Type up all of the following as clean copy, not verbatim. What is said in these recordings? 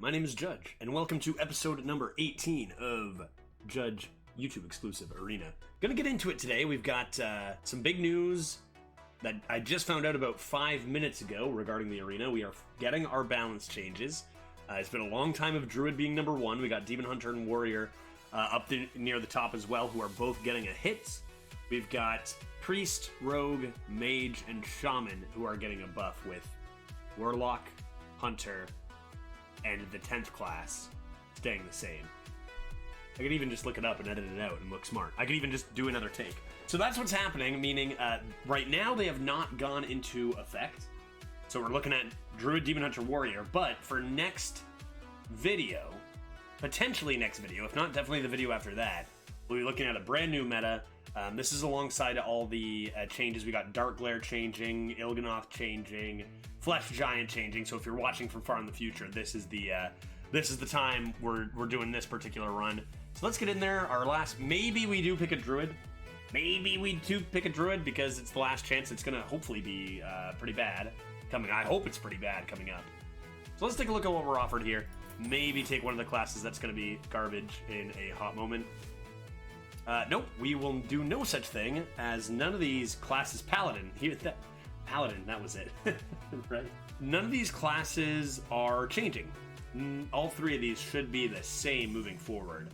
my name is Judge, and welcome to episode number 18 of Judge YouTube exclusive Arena. Gonna get into it today. We've got some big news that I just found out about 5 minutes ago regarding the Arena. We are getting our balance changes. It's been a long time of Druid being number one. We got Demon Hunter and Warrior up near the top as well, who are both getting a hit. We've got Priest, Rogue, Mage, and Shaman, who are getting a buff with Warlock, Hunter, and the 10th class staying the same. I could even just look it up and edit it out and look smart. I could even just do another take. So that's what's happening, meaning right now they have not gone into effect. So we're looking at Druid, Demon Hunter, Warrior, but for next video, potentially next video, if not definitely the video after that, we'll be looking at a brand new meta. This is alongside all the changes. We got Dark Glare changing, Il'gynoth changing, Flesh Giant changing. So if you're watching from far in the future, this is the time we're doing this particular run. So let's get in there. Our last, maybe we do pick a Druid. Maybe we do pick a Druid because it's the last chance. It's gonna hopefully be pretty bad coming. I hope it's pretty bad coming up. So let's take a look at what we're offered here. Maybe take one of the classes that's gonna be garbage in a hot moment. Nope, we will do no such thing, as none of these classes... Paladin, Paladin, that was it. Right? None of these classes are changing. All three of these should be the same moving forward.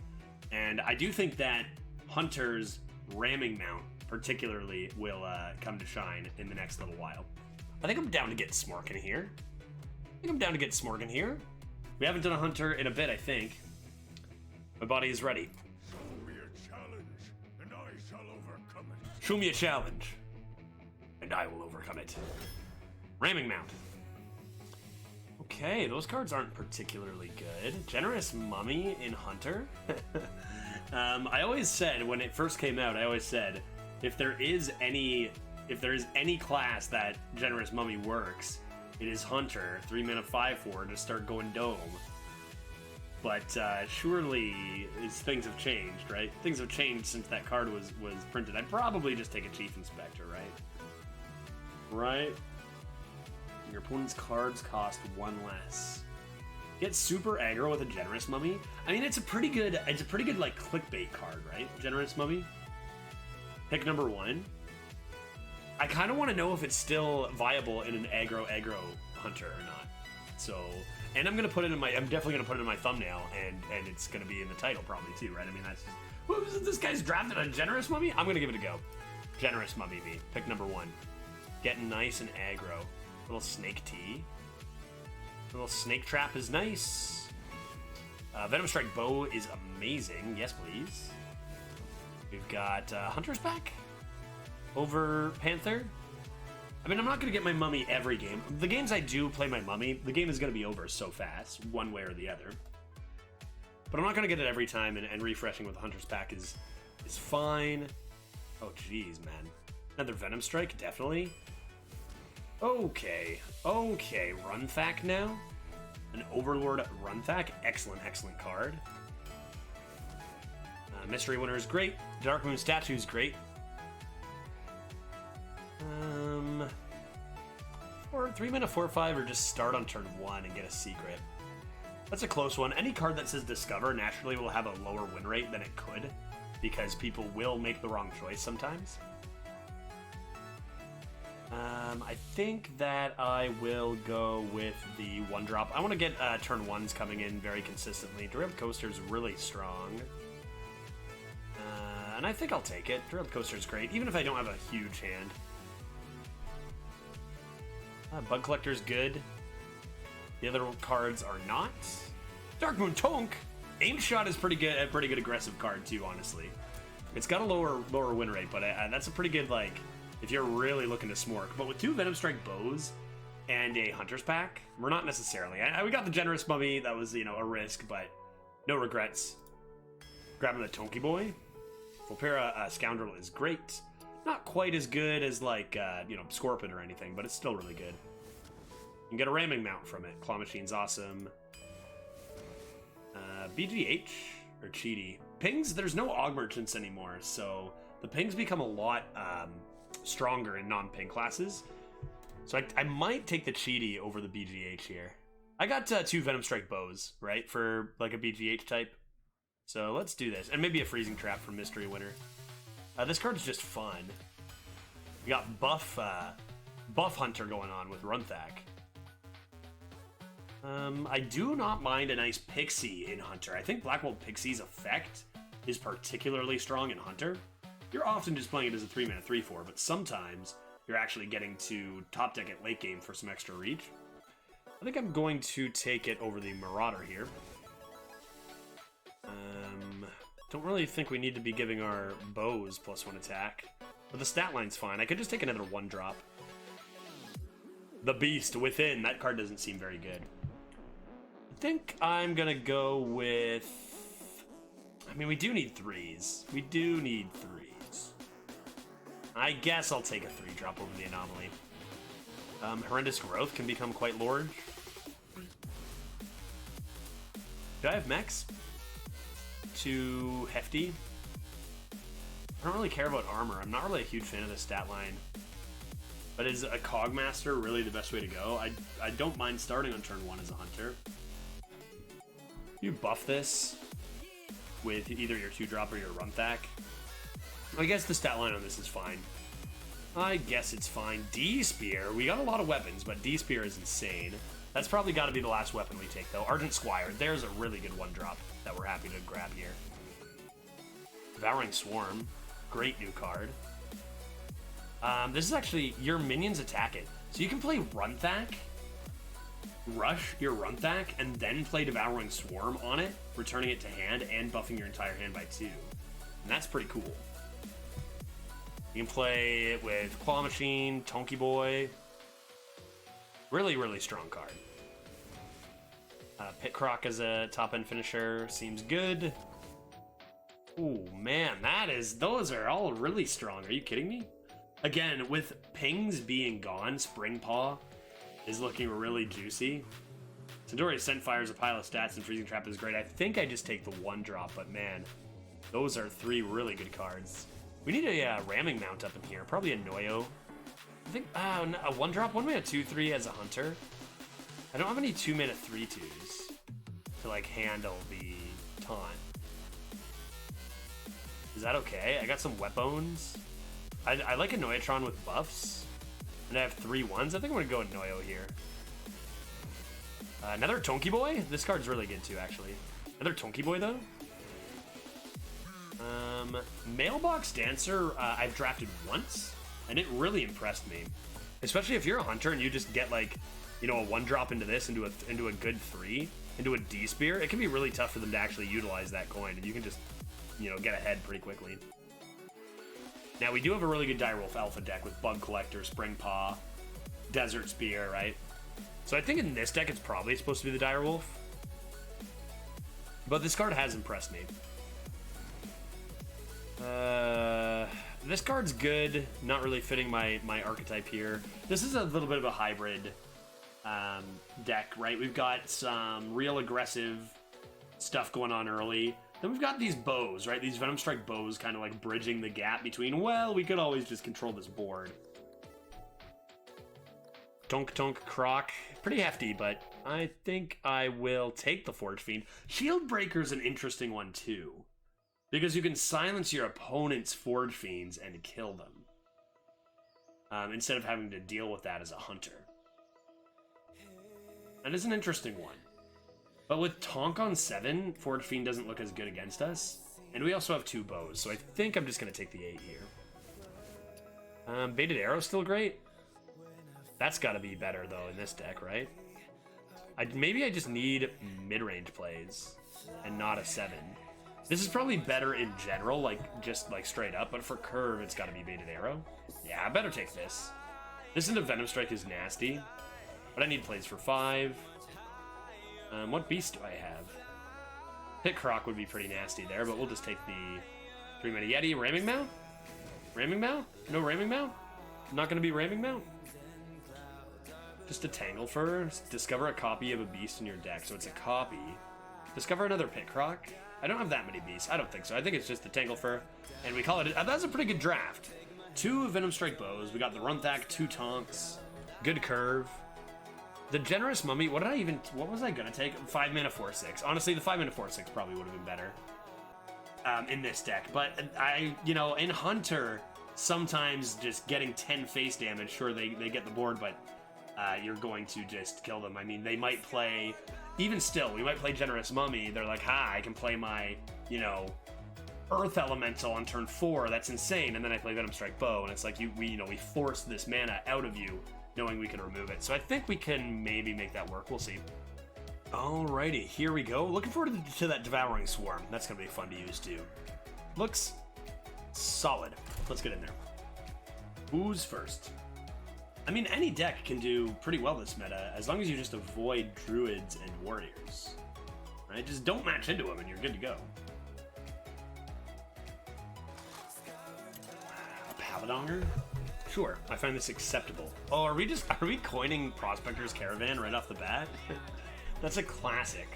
And I do think that Hunter's ramming mount, particularly, will come to shine in the next little while. I think I'm down to get Smork in here. We haven't done a Hunter in a bit, I think. My body is ready. Show me a challenge, and I will overcome it. Ramming Mount. Okay, those cards aren't particularly good. Generous Mummy in Hunter. I always said, when it first came out, if there is any class that Generous Mummy works, it is Hunter. 3 mana 5/4 to start going dome. But surely things have changed, right? Things have changed since that card was printed. I'd probably just take a Chief Inspector, right? Right? Your opponent's cards cost 1 less. Get super aggro with a Generous Mummy. I mean, it's a pretty good like clickbait card, right? Generous Mummy. Pick number 1. I kind of want to know if it's still viable in an aggro Hunter or not. So. And I'm definitely gonna put it in my thumbnail, and it's gonna be in the title probably too, right? I mean, that's just, this guy's drafted a Generous Mummy. I'm gonna give it a go. Generous Mummy me. Pick number 1. Getting nice and aggro. Little Snake Tea. Little Snake Trap is nice. Venom Strike Bow is amazing. Yes, please. We've got Hunter's back over Panther. I mean, I'm not going to get my Mummy every game. The games I do play my Mummy, the game is going to be over so fast, one way or the other. But I'm not going to get it every time, and refreshing with the Hunter's Pack is fine. Oh, jeez, man. Another Venom Strike, definitely. Okay, Runthak now. An Overlord Runthak, excellent card. Mystery Winner is great. Dark Moon Statue is great. Or 3 mana 4/5, or just start on turn 1 and get a secret. That's a close one. Any card that says Discover naturally will have a lower win rate than it could, because people will make the wrong choice sometimes. I think that I will go with the 1-drop. I want to get turn 1s coming in very consistently. Derailed Coaster is really strong. And I think I'll take it. Derailed Coaster is great, even if I don't have a huge hand. Bug Collector's good. The other cards are not. Dark Moon Tonk! Aim Shot is pretty good, a pretty good aggressive card too, honestly. It's got a lower win rate, but that's a pretty good, like, if you're really looking to smork. But with 2 Venom Strike Bows and a Hunter's Pack, we're not necessarily. We got the Generous Mummy, that was, a risk, but no regrets. Grabbing the Tonky Boy. Volpera Scoundrel is great. Not quite as good as, like, Scorpion or anything, but it's still really good. You can get a ramming mount from it. Claw Machine's awesome. BGH, or Cheaty. Pings, there's no Aug Merchants anymore, so the pings become a lot stronger in non-ping classes. So I might take the Cheaty over the BGH here. I got 2 Venom Strike bows, right, for like a BGH type. So let's do this. And maybe a Freezing Trap from Mystery Winner. This card's just fun. We got buff Hunter going on with Runthak. I do not mind a nice Pixie in Hunter. I think Blackbolt Pixie's effect is particularly strong in Hunter. You're often just playing it as a 3-mana 3/4, but sometimes you're actually getting to top deck it late game for some extra reach. I think I'm going to take it over the Marauder here. Don't really think we need to be giving our bows +1 attack, but the stat line's fine. I could just take another 1-drop. The Beast Within. That card doesn't seem very good. I think I'm gonna go with... I mean, we do need 3s. We do need 3s. I guess I'll take a 3-drop over the Anomaly. Horrendous Growth can become quite large. Do I have mechs? Too hefty? I don't really care about armor. I'm not really a huge fan of the stat line. But is a Cogmaster really the best way to go? I don't mind starting on turn 1 as a Hunter. You buff this with either your 2-drop or your Runthak. I guess the stat line on this is fine. I guess it's fine. D-Spear. We got a lot of weapons, but D-Spear is insane. That's probably got to be the last weapon we take, though. Argent Squire. There's a really good 1-drop that we're happy to grab here. Devouring Swarm. Great new card. This is actually... Your minions attack it. So you can play Runthak, rush your Runthak, and then play Devouring Swarm on it, returning it to hand, and buffing your entire hand by 2. And that's pretty cool. You can play it with Claw Machine, Tonky Boy. Really, really strong card. Pit Croc as a top-end finisher seems good. Ooh, man, those are all really strong. Are you kidding me? Again, with pings being gone, Spring Paw is looking really juicy. Centauri Ascent fires a pile of stats, and Freezing Trap is great. I think I just take the 1-drop, but man, those are 3 really good cards. We need a Ramming Mount up in here, probably a Noyo. I think a 1-drop, 1-mana 2/3 as a Hunter. I don't have any 2-mana 3/2s to like handle the taunt. Is that okay? I got some weapons. I like a Noyatron with buffs, and I have 3 1s. I think I'm gonna go with Noyo here. Another Tonky Boy. This card's really good too, actually. Another Tonky Boy though. Mailbox Dancer. I've drafted once, and it really impressed me. Especially if you're a Hunter and you just get like, you know, a 1-drop into this into a good 3 into a D-Spear. It can be really tough for them to actually utilize that coin, and you can just, you know, get ahead pretty quickly. Now, we do have a really good Direwolf Alpha deck with Bug Collector, Spring Paw, Desert Spear, right? So I think in this deck, it's probably supposed to be the Direwolf. But this card has impressed me. This card's good. Not really fitting my archetype here. This is a little bit of a hybrid deck, right? We've got some real aggressive stuff going on early. Then we've got these bows, right? These Venom Strike bows kind of like bridging the gap between, well, we could always just control this board. Tonk Tonk Croc. Pretty hefty, but I think I will take the Forge Fiend. Shield Breaker's an interesting one, too. Because you can silence your opponent's Forge Fiends and kill them. Instead of having to deal with that as a Hunter. That is an interesting one. But with Tonk on 7, Forge Fiend doesn't look as good against us. And we also have 2 bows, so I think I'm just going to take the 8 here. Baited Arrow's still great. That's got to be better, though, in this deck, right? Maybe I just need mid-range plays and not a 7. This is probably better in general, like just like straight up, but for curve, it's got to be Baited Arrow. Yeah, I better take this. This into Venom Strike is nasty, but I need plays for 5. What beast do I have? Pit Croc would be pretty nasty there, but we'll just take the 3-mana Yeti. Ramming Mount? Ramming Mount? No Ramming Mount? Not going to be Ramming Mount? Just a Tangle Fur. Discover a copy of a beast in your deck. So it's a copy. Discover another Pit Croc. I don't have that many beasts. I don't think so. I think it's just the Tangle Fur. And we call it... That's a pretty good draft. 2 Venom Strike bows. We got the Runthak, 2 Tonks. Good curve. The Generous Mummy, what was I gonna take? 5 mana 4/6. Honestly, the 5 mana 4/6 probably would have been better in this deck. But in Hunter, sometimes just getting 10 face damage, sure, they get the board, but you're going to just kill them. I mean, they might play, even still, we might play Generous Mummy. They're like, I can play my, Earth Elemental on turn 4. That's insane. And then I play Venom Strike Bow, and it's like we forced this mana out of you, knowing we can remove it. So I think we can maybe make that work. We'll see. Alrighty, here we go. Looking forward to that Devouring Swarm. That's gonna be fun to use too. Looks solid. Let's get in there. Who's first? I mean, any deck can do pretty well this meta, as long as you just avoid Druids and Warriors. Right? Just don't match into them and you're good to go. A Paladonger? Sure, I find this acceptable. Oh, are we coining Prospector's Caravan right off the bat? That's a classic.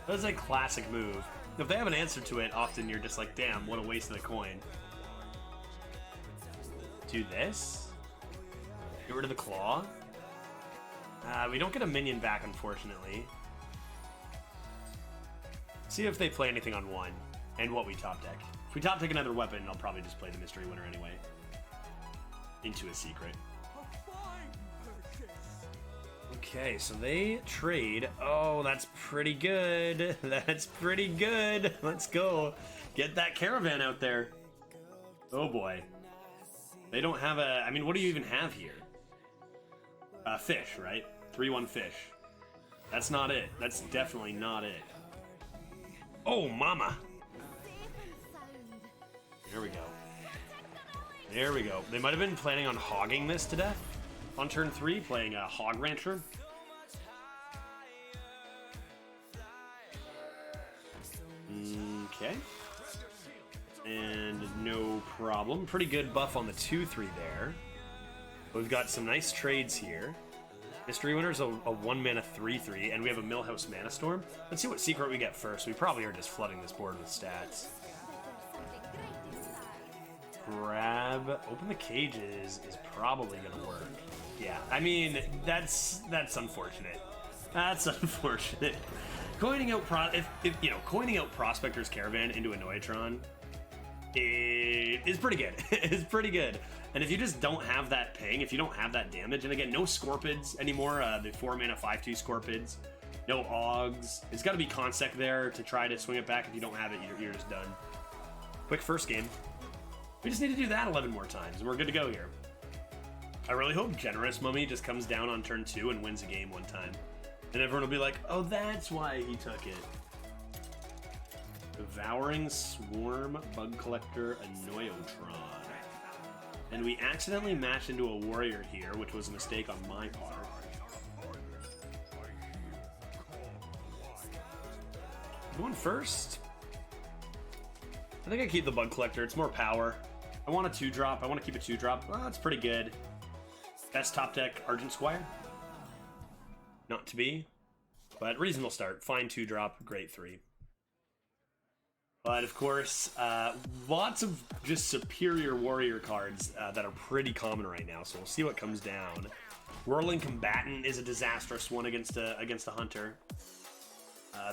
That's a classic move. If they have an answer to it, often you're just like, damn, what a waste of the coin. Do this? Get rid of the claw? We don't get a minion back, unfortunately. See if they play anything on 1, and what we top deck. If we top deck another weapon, I'll probably just play the Mystery Winner anyway. Into a secret. Okay, so they trade. Oh, that's pretty good. That's pretty good. Let's go. Get that Caravan out there. Oh boy. They don't have a... I mean, what do you even have here? Fish, right? 3/1 fish. That's not it. That's definitely not it. Oh, mama. There we go. There we go. They might have been planning on hogging this to death on turn 3, playing a Hog Rancher. Okay. And no problem. Pretty good buff on the 2/3 there. We've got some nice trades here. Mystery Winner's a 1 mana 3/3, and we have a Millhouse Mana Storm. Let's see what secret we get first. We probably are just flooding this board with stats. Grab, open the cages is probably gonna work. Yeah, I mean, that's unfortunate. That's unfortunate. Coining out coining out Prospector's Caravan into a Noitron is pretty good. It's pretty good. And if you just don't have that ping, if you don't have that damage, and again, no Scorpids anymore, the 4 mana 5/2 Scorpids, no Augs. It's got to be Consec there to try to swing it back. If you don't have it, you're just done. Quick first game. We just need to do that 11 more times, and we're good to go here. I really hope Generous Mummy just comes down on turn 2 and wins a game one time. And everyone will be like, oh, that's why he took it. Devouring Swarm, Bug Collector, Annoyotron. And we accidentally matched into a Warrior here, which was a mistake on my part. Going first? I think I keep the Bug Collector. It's more power. I want a 2-drop. I want to keep a 2-drop. Well, that's pretty good. Best top deck, Argent Squire. Not to be, but reasonable start. Fine 2-drop, great 3. But of course, lots of just superior Warrior cards that are pretty common right now. So we'll see what comes down. Whirling Combatant is a disastrous one against a Hunter.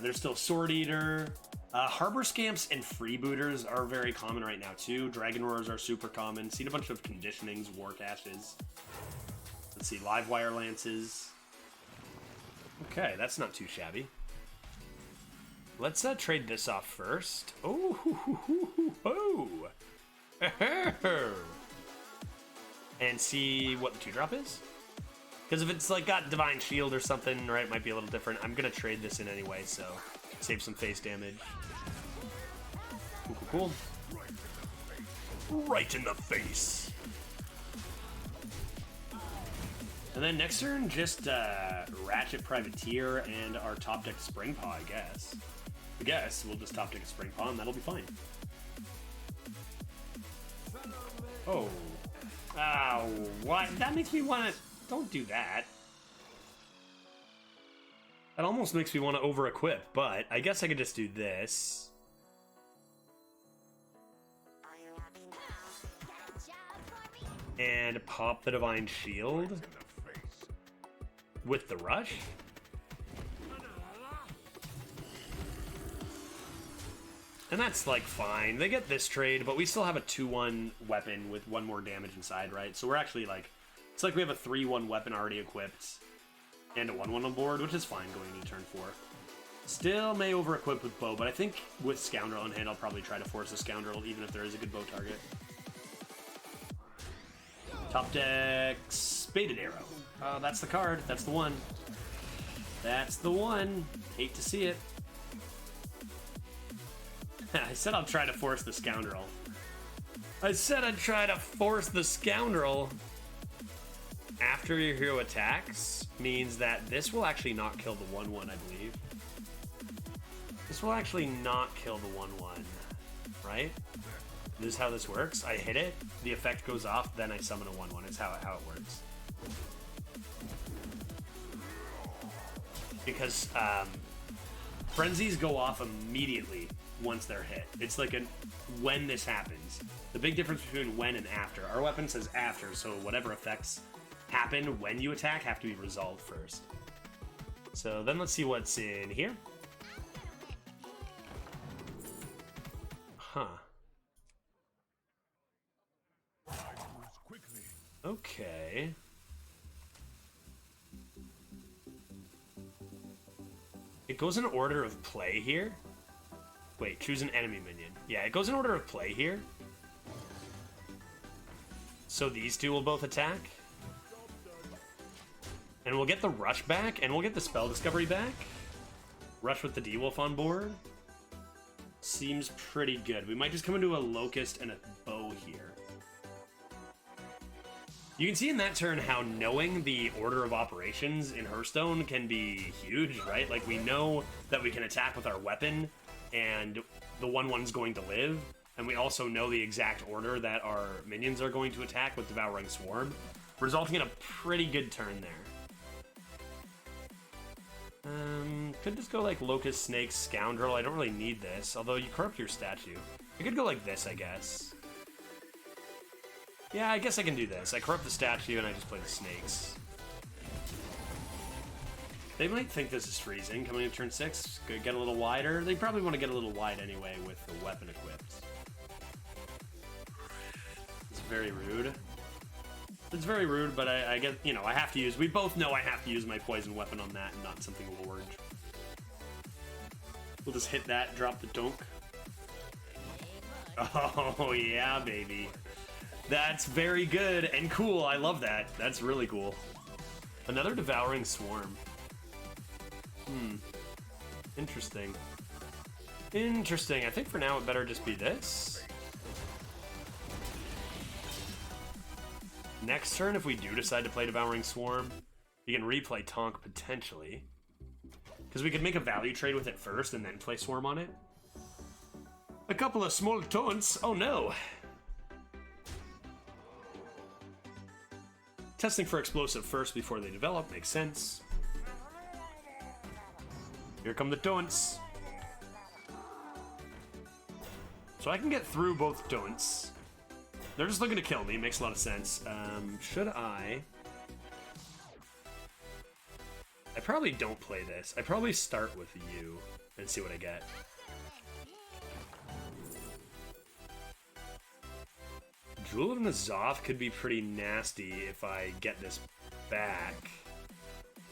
There's still Sword Eater. Harbor Scamps and Freebooters are very common right now too. Dragon Roars are super common. Seen a bunch of Conditionings, War Caches. Let's see, Livewire Lances. Okay, that's not too shabby. Let's trade this off first. Oh, and see what the 2-drop is. Because if it's like got Divine Shield or something, right, it might be a little different. I'm gonna trade this in anyway, so save some face damage. Cool. Right in the face. And then next turn, just Ratchet Privateer and our top deck Spring Paw, I guess. We'll just top deck a Spring Paw and that'll be fine. Oh. Oh, what? That makes me want to... Don't do that. That almost makes me want to over-equip, but I guess I could just do this. And pop the Divine Shield. with the rush. And that's, like, fine. They get this trade, but we still have a 2-1 weapon with 1 more damage inside, right? So we're actually, like... It's like we have a 3-1 weapon already equipped and a 1-1 on board, which is fine going into turn 4. Still may over-equip with bow, but I think with Scoundrel in hand, I'll probably try to force a Scoundrel, even if there is a good bow target. Top deck... Spaded Arrow. Oh, that's the card. That's the one. That's the one. Hate to see it. I said I'll try to force the Scoundrel. I said I'd try to force the Scoundrel. After your hero attacks means that this will actually not kill the 1-1, I believe. This will actually not kill the 1-1, right? This is how this works. I hit it, the effect goes off, then I summon a 1-1. Is how it works. Because frenzies go off immediately once they're hit. It's like when this happens. The big difference between when and after. Our weapon says after, so whatever effects happen when you attack have to be resolved first. So then let's see what's in here. Huh. Okay. It goes in order of play here. Wait, choose an enemy minion. Yeah, it goes in order of play here. So these two will both attack. And we'll get the rush back, and we'll get the spell discovery back. Rush with the D-Wolf on board. Seems pretty good. We might just come into a locust and a bow here. You can see in that turn how knowing the order of operations in Hearthstone can be huge, right? Like, we know that we can attack with our weapon, and the 1-1's going to live, and we also know the exact order that our minions are going to attack with Devouring Swarm, resulting in a pretty good turn there. Could just go like Locust, Snake, Scoundrel. I don't really need this, although you corrupt your statue. I could go like this, I guess. Yeah, I guess I can do this. I corrupt the statue and I just play the snakes. They might think this is freezing coming in turn 6. Could get a little wider. They probably want to get a little wide anyway with the weapon equipped. It's very rude. It's very rude, but I get, you know, I have to use, we both know I have to use my poison weapon on that and not something large. We'll just hit that, drop the dunk. Oh, yeah, baby. That's very good and cool. I love that. That's really cool. Another Devouring Swarm. Interesting. Interesting. I think for now it better just be this. Next turn, if we do decide to play Devouring Swarm, you can replay Tonk potentially. Because we could make a value trade with it first and then play Swarm on it. A couple of small taunts. Oh no. Testing for explosive first before they develop makes sense. Here come the taunts. So I can get through both taunts. They're just looking to kill me. Makes a lot of sense. Should I? I probably don't play this. I probably start with you and see what I get. Jewel of N'Zoth could be pretty nasty if I get this back.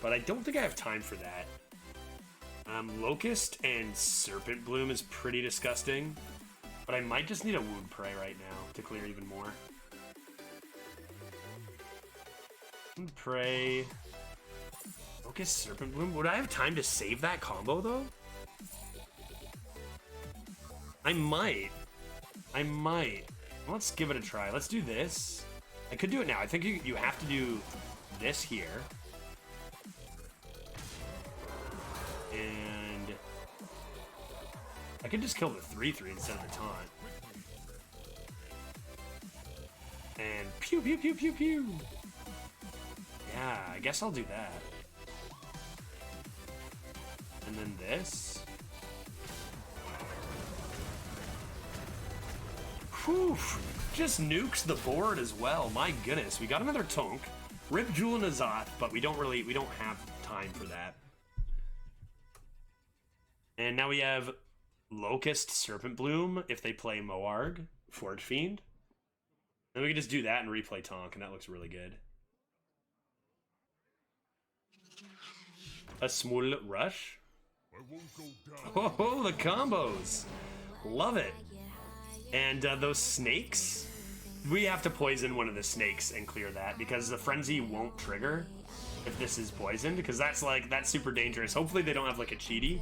But I don't think I have time for that. Locust and Serpent Bloom is pretty disgusting. But I might just need a Wound Prey right now to clear even more. Wound Prey. Locust, Serpent Bloom. Would I have time to save that combo, though? I might. I might. Let's give it a try. Let's do this. I could do it now. I think you have to do this here. And I could just kill the 3/3 instead of the taunt. And pew, pew, pew, pew, pew. Yeah, I guess I'll do that. And then this. Whew, just nukes the board as well. My goodness, we got another Tonk. Rip Jewel and Azoth, but we don't have time for that. And now we have Locust, Serpent Bloom if they play Moarg, Forge Fiend. Then we can just do that and replay Tonk, and that looks really good. A Smul Rush. Oh, the combos. Love it. And those snakes. We have to poison one of the snakes and clear that because the Frenzy won't trigger if this is poisoned, because that's super dangerous. Hopefully they don't have like a cheaty.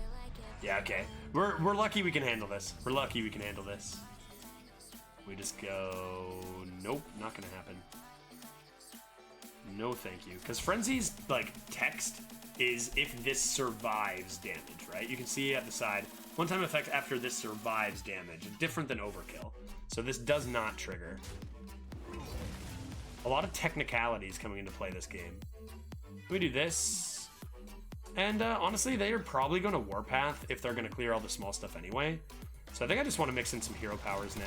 Yeah, okay. We're lucky we can handle this. We're lucky we can handle this. We just go... Nope, not gonna happen. No thank you. Because Frenzy's, like, text is if this survives damage, right? You can see at the side, one-time effect after this survives damage. Different than Overkill. So this does not trigger. A lot of technicalities coming into play this game. We do this. And honestly, they are probably going to Warpath if they're going to clear all the small stuff anyway. So I think I just want to mix in some hero powers now.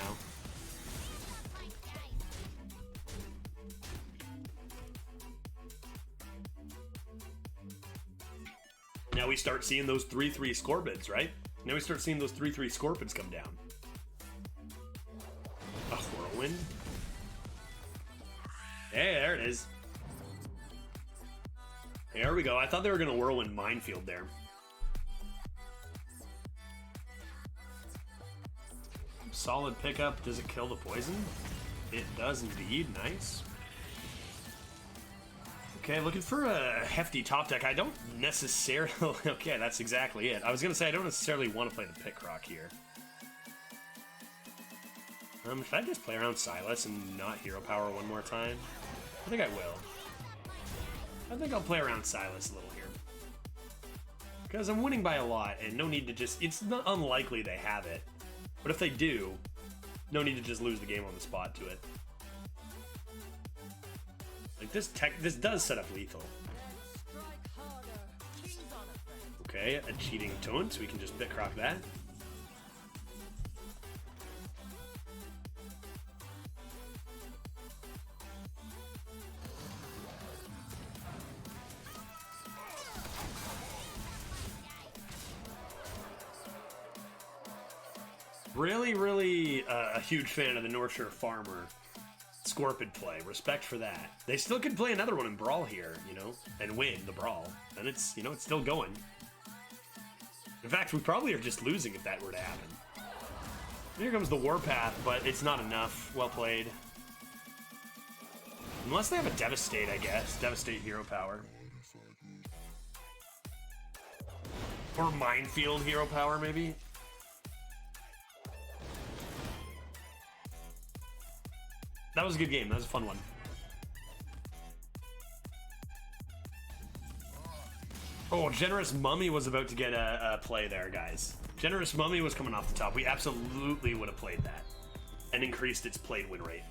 Now we start seeing those 3/3 Scorpids, right? Now we start seeing those 3/3 Scorpids come down. A Whirlwind. Hey, there it is. There we go. I thought they were going to Whirlwind Minefield there. Solid pickup. Does it kill the poison? It does indeed. Nice. Okay, looking for a hefty top deck. I don't necessarily... Okay, that's exactly it. I was going to say I don't necessarily want to play the Pit Croc here. Should I just play around Silas and not hero power one more time? I think I will. I think I'll play around Silas a little here. Because I'm winning by a lot, and no need to just... It's not unlikely they have it. But if they do, no need to just lose the game on the spot to it. Like, this does set up lethal. Okay, a cheating taunt, so we can just Pit Croc that. Really a huge fan of the North Shore Farmer Scorpid play. Respect for that. They still could play another one in Brawl here, you know, and win the Brawl. And it's, you know, it's still going. In fact, we probably are just losing if that were to happen. Here comes the Warpath, but it's not enough. Well played. Unless they have a Devastate, I guess. Devastate hero power. Or Minefield hero power, maybe? That was a good game. That was a fun one. Oh, Generous Mummy was about to get a play there, guys. Generous Mummy was coming off the top. We absolutely would have played that and increased its played win rate.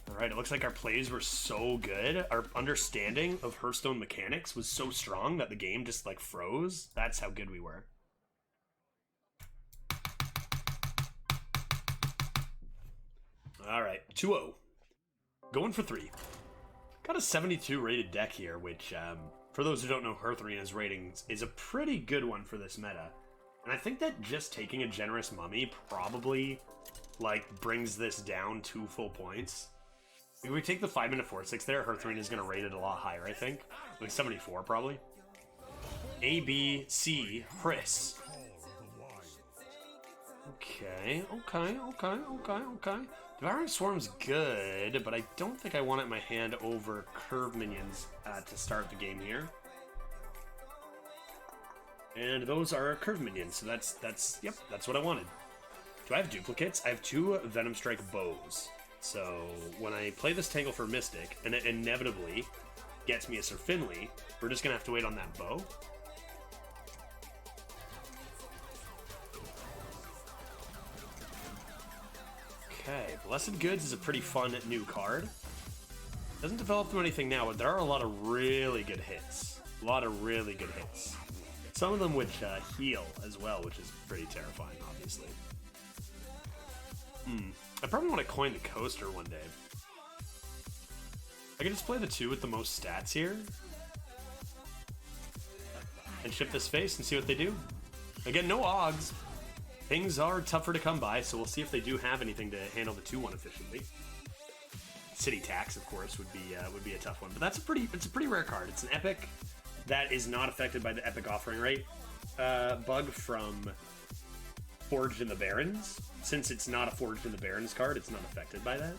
All right, it looks like our plays were so good. Our understanding of Hearthstone mechanics was so strong that the game just like froze. That's how good we were. All right, 2-0. Going for 3. Got a 72 rated deck here, which, for those who don't know Hearthrena's ratings, is a pretty good one for this meta. And I think that just taking a Generous Mummy probably, like, brings this down 2 full points. If we take the 5-minute 4/6 there, Hearthrena's going to rate it a lot higher, I think. Like 74, probably. A, B, C, Chris. Okay. Devouring Swarm's good, but I don't think I want it in my hand over Curve Minions to start the game here. And those are Curve Minions, so that's what I wanted. Do I have duplicates? I have 2 Venom Strike bows. So when I play this Tangle for Mystic, and it inevitably gets me a Sir Finley, we're just going to have to wait on that bow. Okay, Blessed Goods is a pretty fun new card. Doesn't develop through anything now, but there are a lot of really good hits. Some of them which heal as well, which is pretty terrifying, obviously. I probably want to coin the coaster one day. I could just play the 2 with the most stats here. And ship this face and see what they do. Again, no Augs. Things are tougher to come by, so we'll see if they do have anything to handle the 2-1 efficiently. City Tax, of course, would be a tough one, but it's a pretty rare card. It's an epic that is not affected by the epic offering rate bug from Forged in the Barrens. Since it's not a Forged in the Barrens card, it's not affected by that.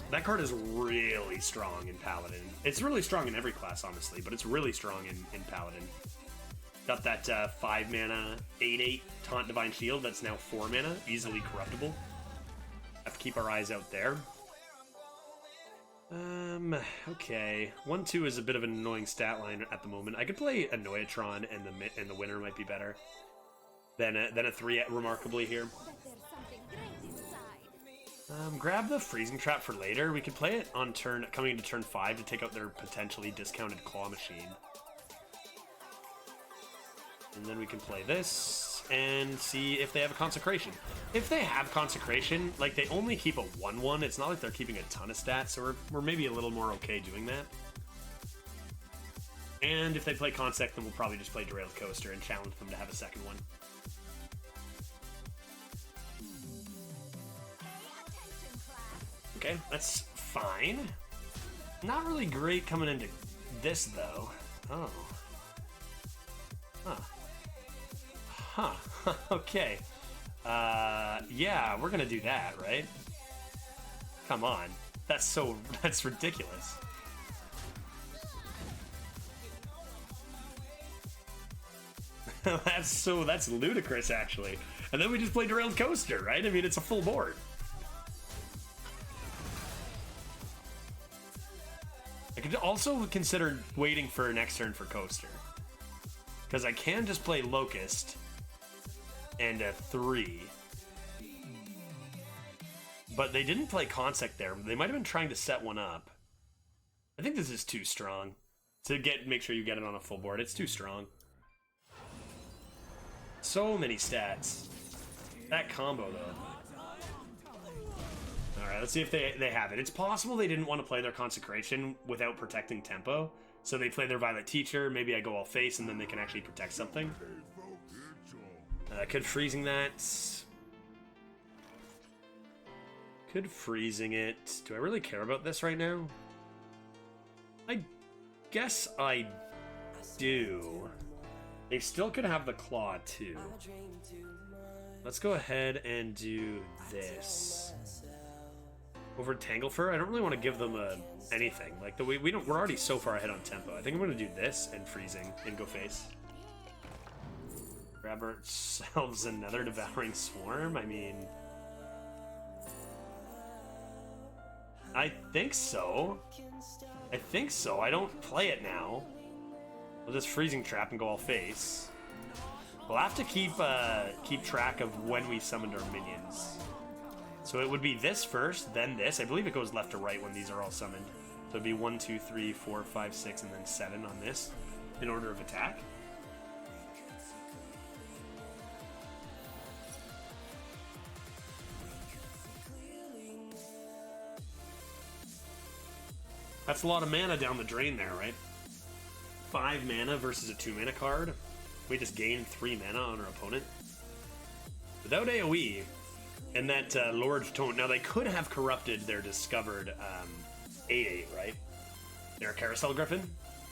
That card is really strong in Paladin. It's really strong in every class, honestly, but it's really strong in Paladin. Got that 5 mana, 8/8 Taunt Divine Shield that's now 4 mana, easily corruptible. Have to keep our eyes out there. Okay. 1/2 is a bit of an annoying stat line at the moment. I could play a Noyatron and the winner might be better than a 3 remarkably here. Grab the Freezing Trap for later. We could play it on coming into turn 5 to take out their potentially discounted Claw Machine. And then we can play this and see if they have a Consecration. If they have Consecration, like they only keep a 1/1, it's not like they're keeping a ton of stats, so we're maybe a little more okay doing that. And if they play Consec, then we'll probably just play Derailed Coaster and challenge them to have a second one. Okay, that's fine. Not really great coming into this, though. Oh. Huh. Huh. Okay. Yeah, we're gonna do that, right? Come on. That's ridiculous. That's ludicrous, actually. And then we just play Derailed Coaster, right? I mean, it's a full board. I could also consider waiting for next turn for Coaster. Because I can just play Locust and a 3. But they didn't play Consec there. They might have been trying to set one up. I think this is too strong. Make sure you get it on a full board. It's too strong. So many stats. That combo, though. Alright, let's see if they have it. It's possible they didn't want to play their Consecration without protecting tempo. So they play their Violet Teacher, maybe I go all face, and then they can actually protect something. Could freezing that. Could freezing it. Do I really care about this right now? I guess I do. They still could have the Claw, too. Let's go ahead and do this. Over Tanglefur, I don't really want to give them anything. Like we're already so far ahead on tempo. I think I'm going to do this and freezing and go face. Grab ourselves another Devouring Swarm. I mean, I think so. I don't play it now. We'll just Freezing Trap and go all face. We'll have to keep track of when we summoned our minions. So it would be this first, then this. I believe it goes left to right when these are all summoned. So it'd be 1, 2, 3, 4, 5, 6, and then 7 on this in order of attack. That's a lot of mana down the drain there, right? 5 mana versus a 2 mana card. We just gained 3 mana on our opponent. Without AoE, and that Lord Taunt. Now, they could have corrupted their discovered 8/8, right? Their Carousel Griffin.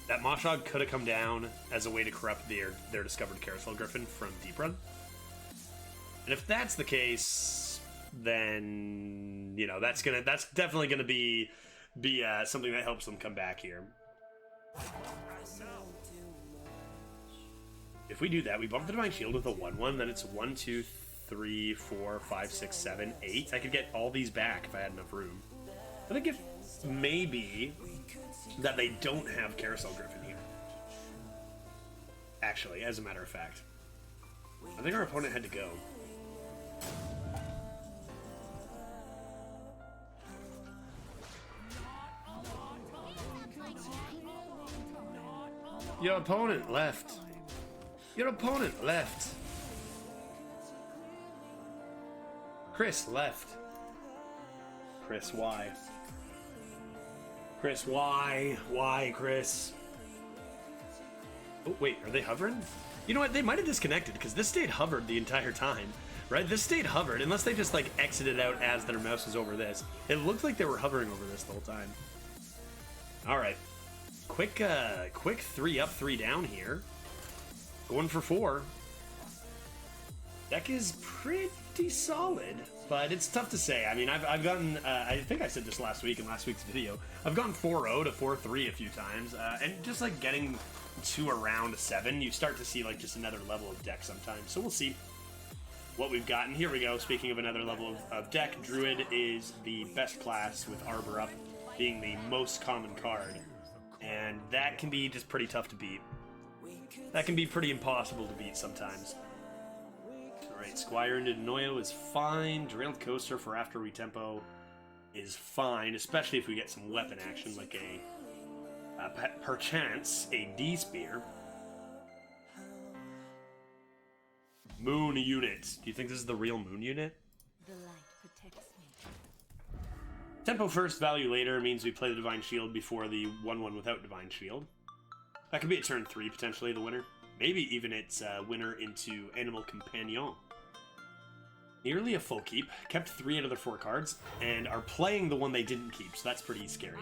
That Moshog could have come down as a way to corrupt their discovered Carousel Griffin from Deep Run. And if that's the case, then, you know, that's definitely gonna be something that helps them come back here. If we do that, we bump the Divine Shield with a 1/1, then it's 1, 2, 3, 4, 5, 6, 7, 8. I could get all these back if I had enough room. I think if maybe that they don't have Carousel Griffin here. Actually, as a matter of fact. I think our opponent had to go. Your opponent left. Your opponent left. Chris left. Chris, why? Chris, why? Why, Chris? Oh, wait, are they hovering? You know what? They might have disconnected because this stayed hovered the entire time, right? This stayed hovered, unless they just like exited out as their mouse was over this. It looked like they were hovering over this the whole time. All right, quick 3 up, 3 down here. Going for 4. Deck is pretty solid, but it's tough to say. I mean, I've gotten, I think I said this last week in last week's video, I've gone 4-0 to 4-3 a few times, and just like getting to around 7, you start to see like just another level of deck sometimes. So we'll see what we've gotten. Here we go. Speaking of another level of deck, Druid is the best class with Arbor up being the most common card, and that can be just pretty tough to beat. That can be pretty impossible to beat sometimes. Alright, Squire into Noyo is fine. Derailed Coaster for after retempo is fine, especially if we get some weapon action like perchance a D-Spear. Moon unit. Do you think this is the real Moon unit? The light protects me. Tempo first, value later means we play the Divine Shield before the 1/1 without Divine Shield. That could be a turn 3, potentially, the winner. Maybe even its winner into Animal Companion. Nearly a full keep. Kept 3 out of their 4 cards, and are playing the one they didn't keep, so that's pretty scary.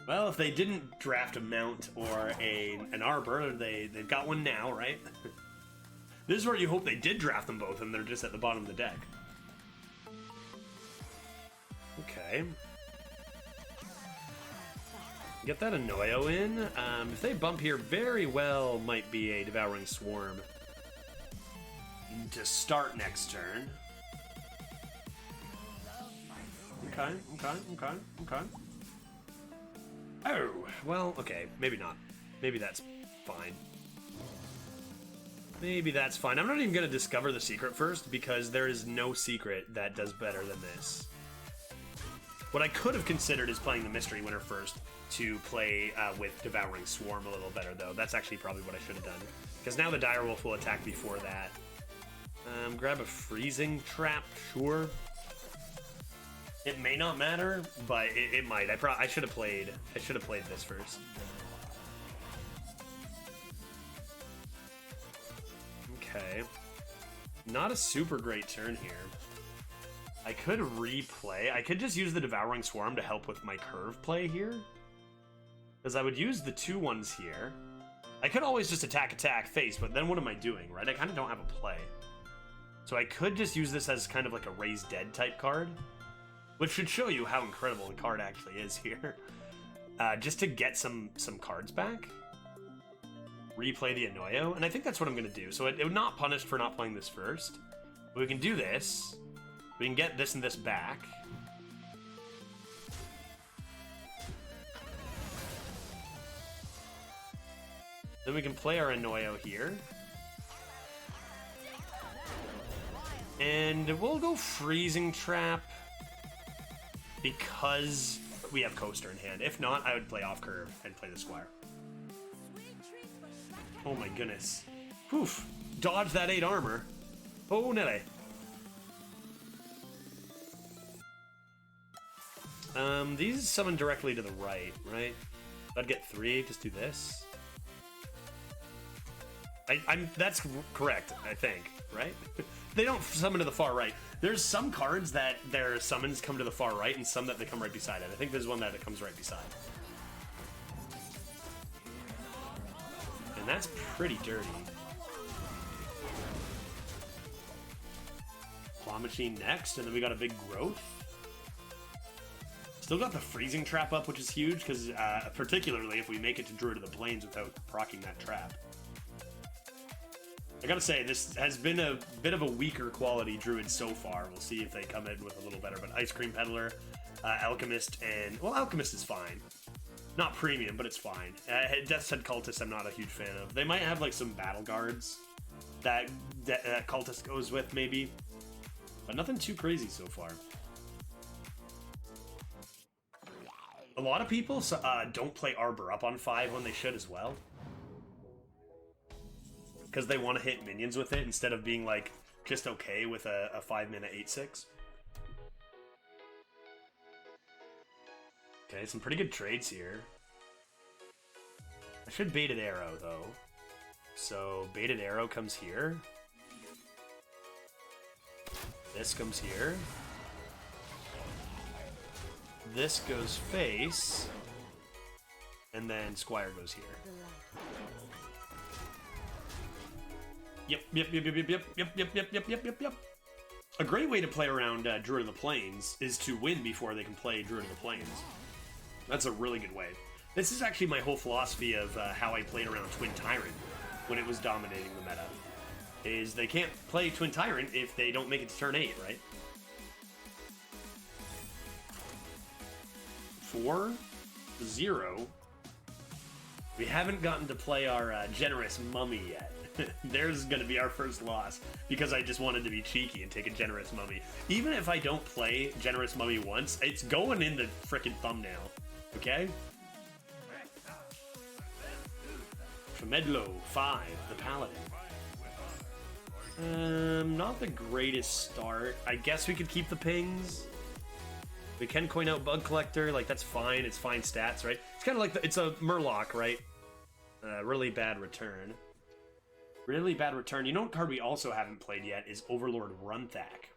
Well, if they didn't draft a Mount or an Arbor, they've got one now, right? This is where you hope they did draft them both, and they're just at the bottom of the deck. Okay. Get that Anoyo in. If they bump here, very well might be a Devouring Swarm to start next turn. Okay. Oh, well, okay, maybe not. Maybe that's fine. Maybe that's fine. I'm not even going to discover the secret first, because there is no secret that does better than this. What I could have considered is playing the Mystery Winner first to play with Devouring Swarm a little better, though. That's actually probably what I should have done. Because now the Direwolf will attack before that. Grab a Freezing Trap, sure. It may not matter, but it might. I should have played this first. Okay. Not a super great turn here. I could replay. I could just use the Devouring Swarm to help with my curve play here. Because I would use the 2/1s here. I could always just attack, face, but then what am I doing, right? I kind of don't have a play. So I could just use this as kind of like a Raise Dead type card. Which should show you how incredible the card actually is here. Just to get some cards back. Replay the Anoyo, and I think that's what I'm going to do. So it would not punish for not playing this first. But we can do this. We can get this and this back. Then we can play our Anoyo here. And we'll go Freezing Trap, because we have Coaster in hand. If not, I would play off curve and play the Squire. Oh my goodness. Poof. Dodge that 8 armor. Oh, Nelly. These summon directly to the right, right? I'd get 3, just do this. That's correct, I think, right? They don't summon to the far right. There's some cards that their summons come to the far right, and some that they come right beside it. I think there's one that it comes right beside. And that's pretty dirty. Claw Machine next, and then we got a big Growth. Still got the Freezing Trap up, which is huge, because particularly if we make it to Druid of the Plains without proccing that trap. I gotta say, this has been a bit of a weaker quality Druid so far. We'll see if they come in with a little better, but Ice Cream Peddler, Alchemist, and... well, Alchemist is fine. Not premium, but it's fine. Death's Head Cultist I'm not a huge fan of. They might have, like, some Battle Guards that Cultist goes with, maybe. But nothing too crazy so far. A lot of people don't play Arbor up on 5 when they should as well. because they want to hit minions with it instead of being like just okay with a 5-mana 8/6. Okay, some pretty good trades here. I should baited arrow though. So baited arrow comes here. This comes here. This goes face. And then Squire goes here. Yep. A great way to play around Druid of the Plains is to win before they can play Druid of the Plains. That's a really good way. This is actually my whole philosophy of how I played around Twin Tyrant when it was dominating the meta. Is they can't play Twin Tyrant if they don't make it to turn 8, right? 4-0. We haven't gotten to play our Generous Mummy yet. There's going to be our first loss because I just wanted to be cheeky and take a Generous Mummy. Even if I don't play Generous Mummy once, it's going in the frickin' thumbnail. Okay? Tremedlo 5, the Paladin. Not the greatest start. I guess we could keep the pings. We can coin out Bug Collector, like that's fine. It's fine stats, right? It's kind of like it's a Murloc, right? Really bad return. Really bad return. You know what card we also haven't played yet is Overlord Runthak.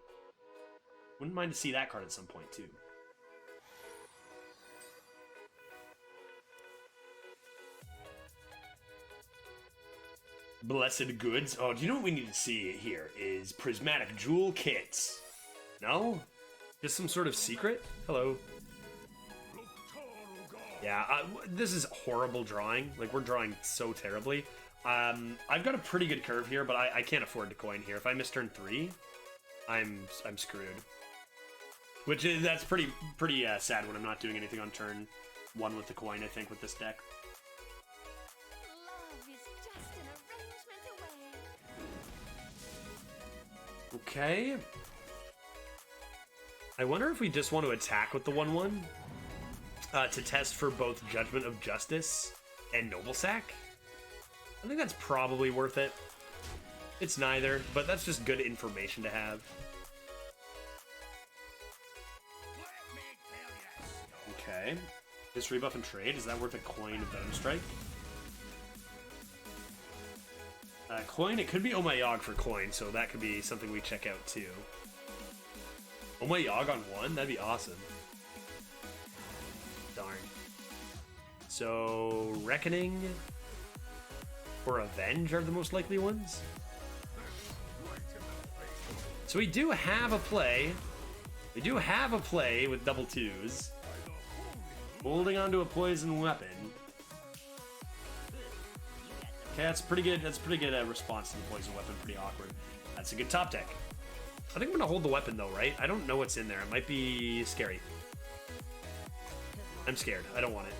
Wouldn't mind to see that card at some point too. Blessed Goods. Oh, do you know what we need to see here is Prismatic Jewel Kits. No? Just some sort of secret? Hello. Yeah, this is horrible drawing. Like, we're drawing so terribly. I've got a pretty good curve here, but I can't afford to coin here. If I miss turn 3, I'm screwed. Which is, that's pretty sad when I'm not doing anything on turn 1 with the coin, I think, with this deck. Okay. I wonder if we just want to attack with the 1/1 to test for both Judgment of Justice and Noble Sack. I think that's probably worth it. It's neither, but that's just good information to have. Okay. History buff and trade. Is that worth a coin of Venom Strike? Coin, it could be Oh My Yogg for coin, so that could be something we check out too. Oh My Yogg on 1? That'd be awesome. Darn. So, Reckoning or Avenge are the most likely ones. So we do have a play. We do have a play with double 2s. Holding onto a poison weapon. Okay, that's pretty good. That's pretty good response to the poison weapon. Pretty awkward. That's a good top deck. I think I'm gonna hold the weapon though, right? I don't know what's in there. It might be scary. I'm scared. I don't want it.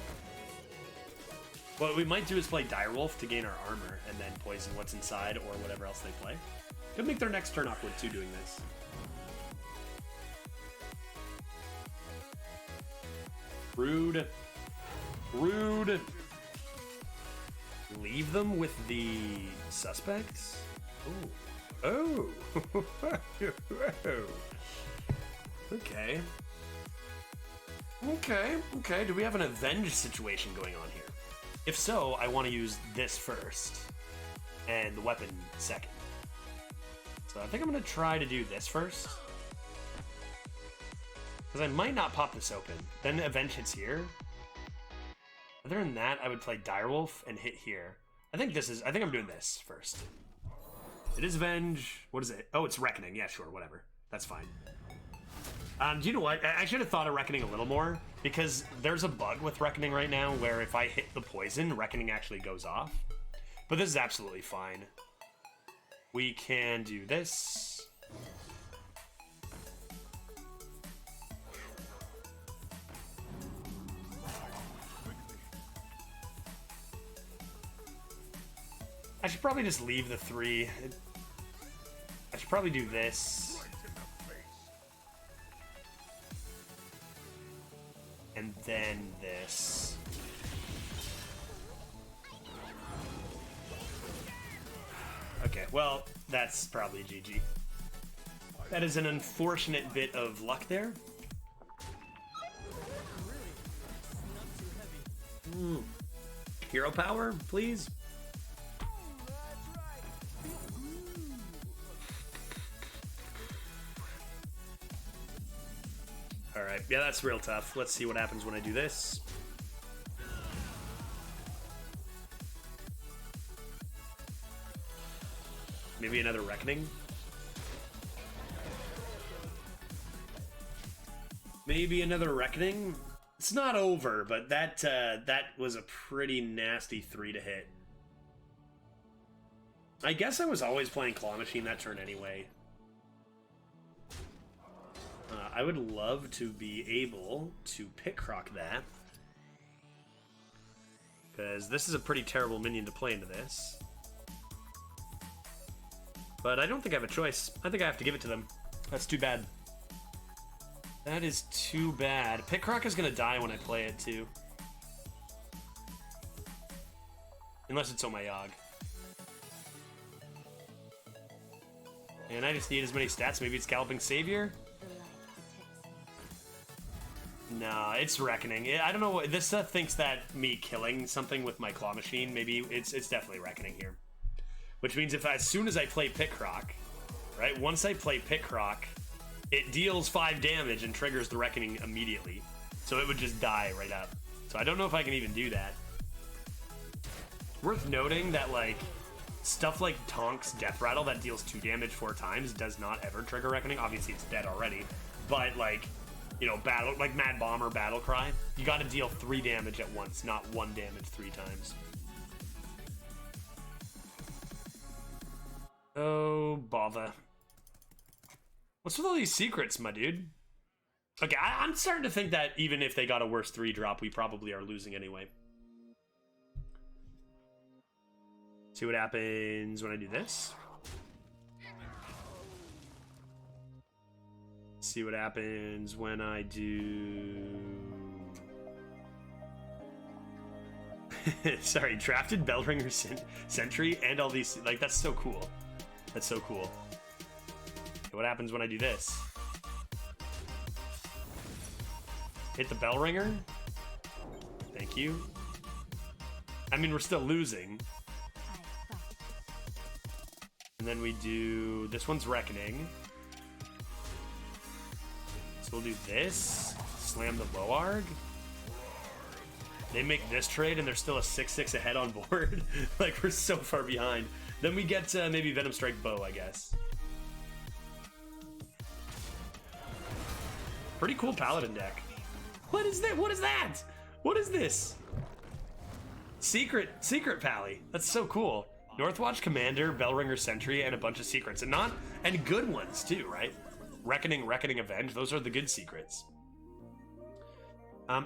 What we might do is play Direwolf to gain our armor, and then poison what's inside or whatever else they play. Could make their next turn awkward too doing this. Rude. Rude. Leave them with the suspects? Oh. Oh. Okay. Okay. Do we have an avenge situation going on here? If so, I want to use this first and the weapon second. So I think I'm going to try to do this first. Because I might not pop this open. Then avenge hits here. Other than that, I would play Direwolf and hit here. I think I'm doing this first. It is Avenge. What is it? Oh, it's Reckoning. Yeah, sure, whatever. That's fine. Do you know what? I should have thought of Reckoning a little more, because there's a bug with Reckoning right now where if I hit the poison, Reckoning actually goes off. But this is absolutely fine. We can do this. I should probably just leave the 3. I should probably do this. And then this. Okay, well, that's probably GG. That is an unfortunate bit of luck there. Hero power, please. Alright, yeah, that's real tough. Let's see what happens when I do this. Maybe another Reckoning? Maybe another Reckoning? It's not over, but that was a pretty nasty 3 to hit. I guess I was always playing Claw Machine that turn anyway. I would love to be able to Pickrock that. Because this is a pretty terrible minion to play into this. But I don't think I have a choice. I think I have to give it to them. That's too bad. That is too bad. Pickrock is going to die when I play it, too. Unless it's Omayog. And I just need as many stats. Maybe it's Galloping Savior? Nah, it's Reckoning. I don't know what... This thinks that me killing something with my Claw Machine, maybe it's definitely Reckoning here. Which means if as soon as I play Pickrock, right? Once I play Pickrock, it deals 5 damage and triggers the Reckoning immediately. So it would just die right up. So I don't know if I can even do that. Worth noting that, like, stuff like Tonk's Death Rattle that deals 2 damage 4 times does not ever trigger Reckoning. Obviously, it's dead already. But, like, you know, like Mad Bomber Battle Cry, you gotta deal 3 damage at once, not 1 damage 3 times. Oh, bother. What's with all these secrets, my dude? Okay, I'm starting to think that even if they got a worse 3-drop, we probably are losing anyway. See what happens when I do this. See what happens when I do... Sorry, drafted Bellringer Sentry and all these... Like, that's so cool. That's so cool. Okay, what happens when I do this? Hit the Bellringer. Thank you. I mean, we're still losing. And then we do... This one's Reckoning. So we'll do this. Slam the Boarg. They make this trade and they're still a 6-6 ahead on board. Like, we're so far behind. Then we get maybe Venom Strike Bow, I guess. Pretty cool Paladin deck. What is that? What is that? What is this? Secret Pally. That's so cool. Northwatch Commander, Bellringer Sentry, and a bunch of secrets. And good ones, too, right? Reckoning, Avenge. Those are the good secrets.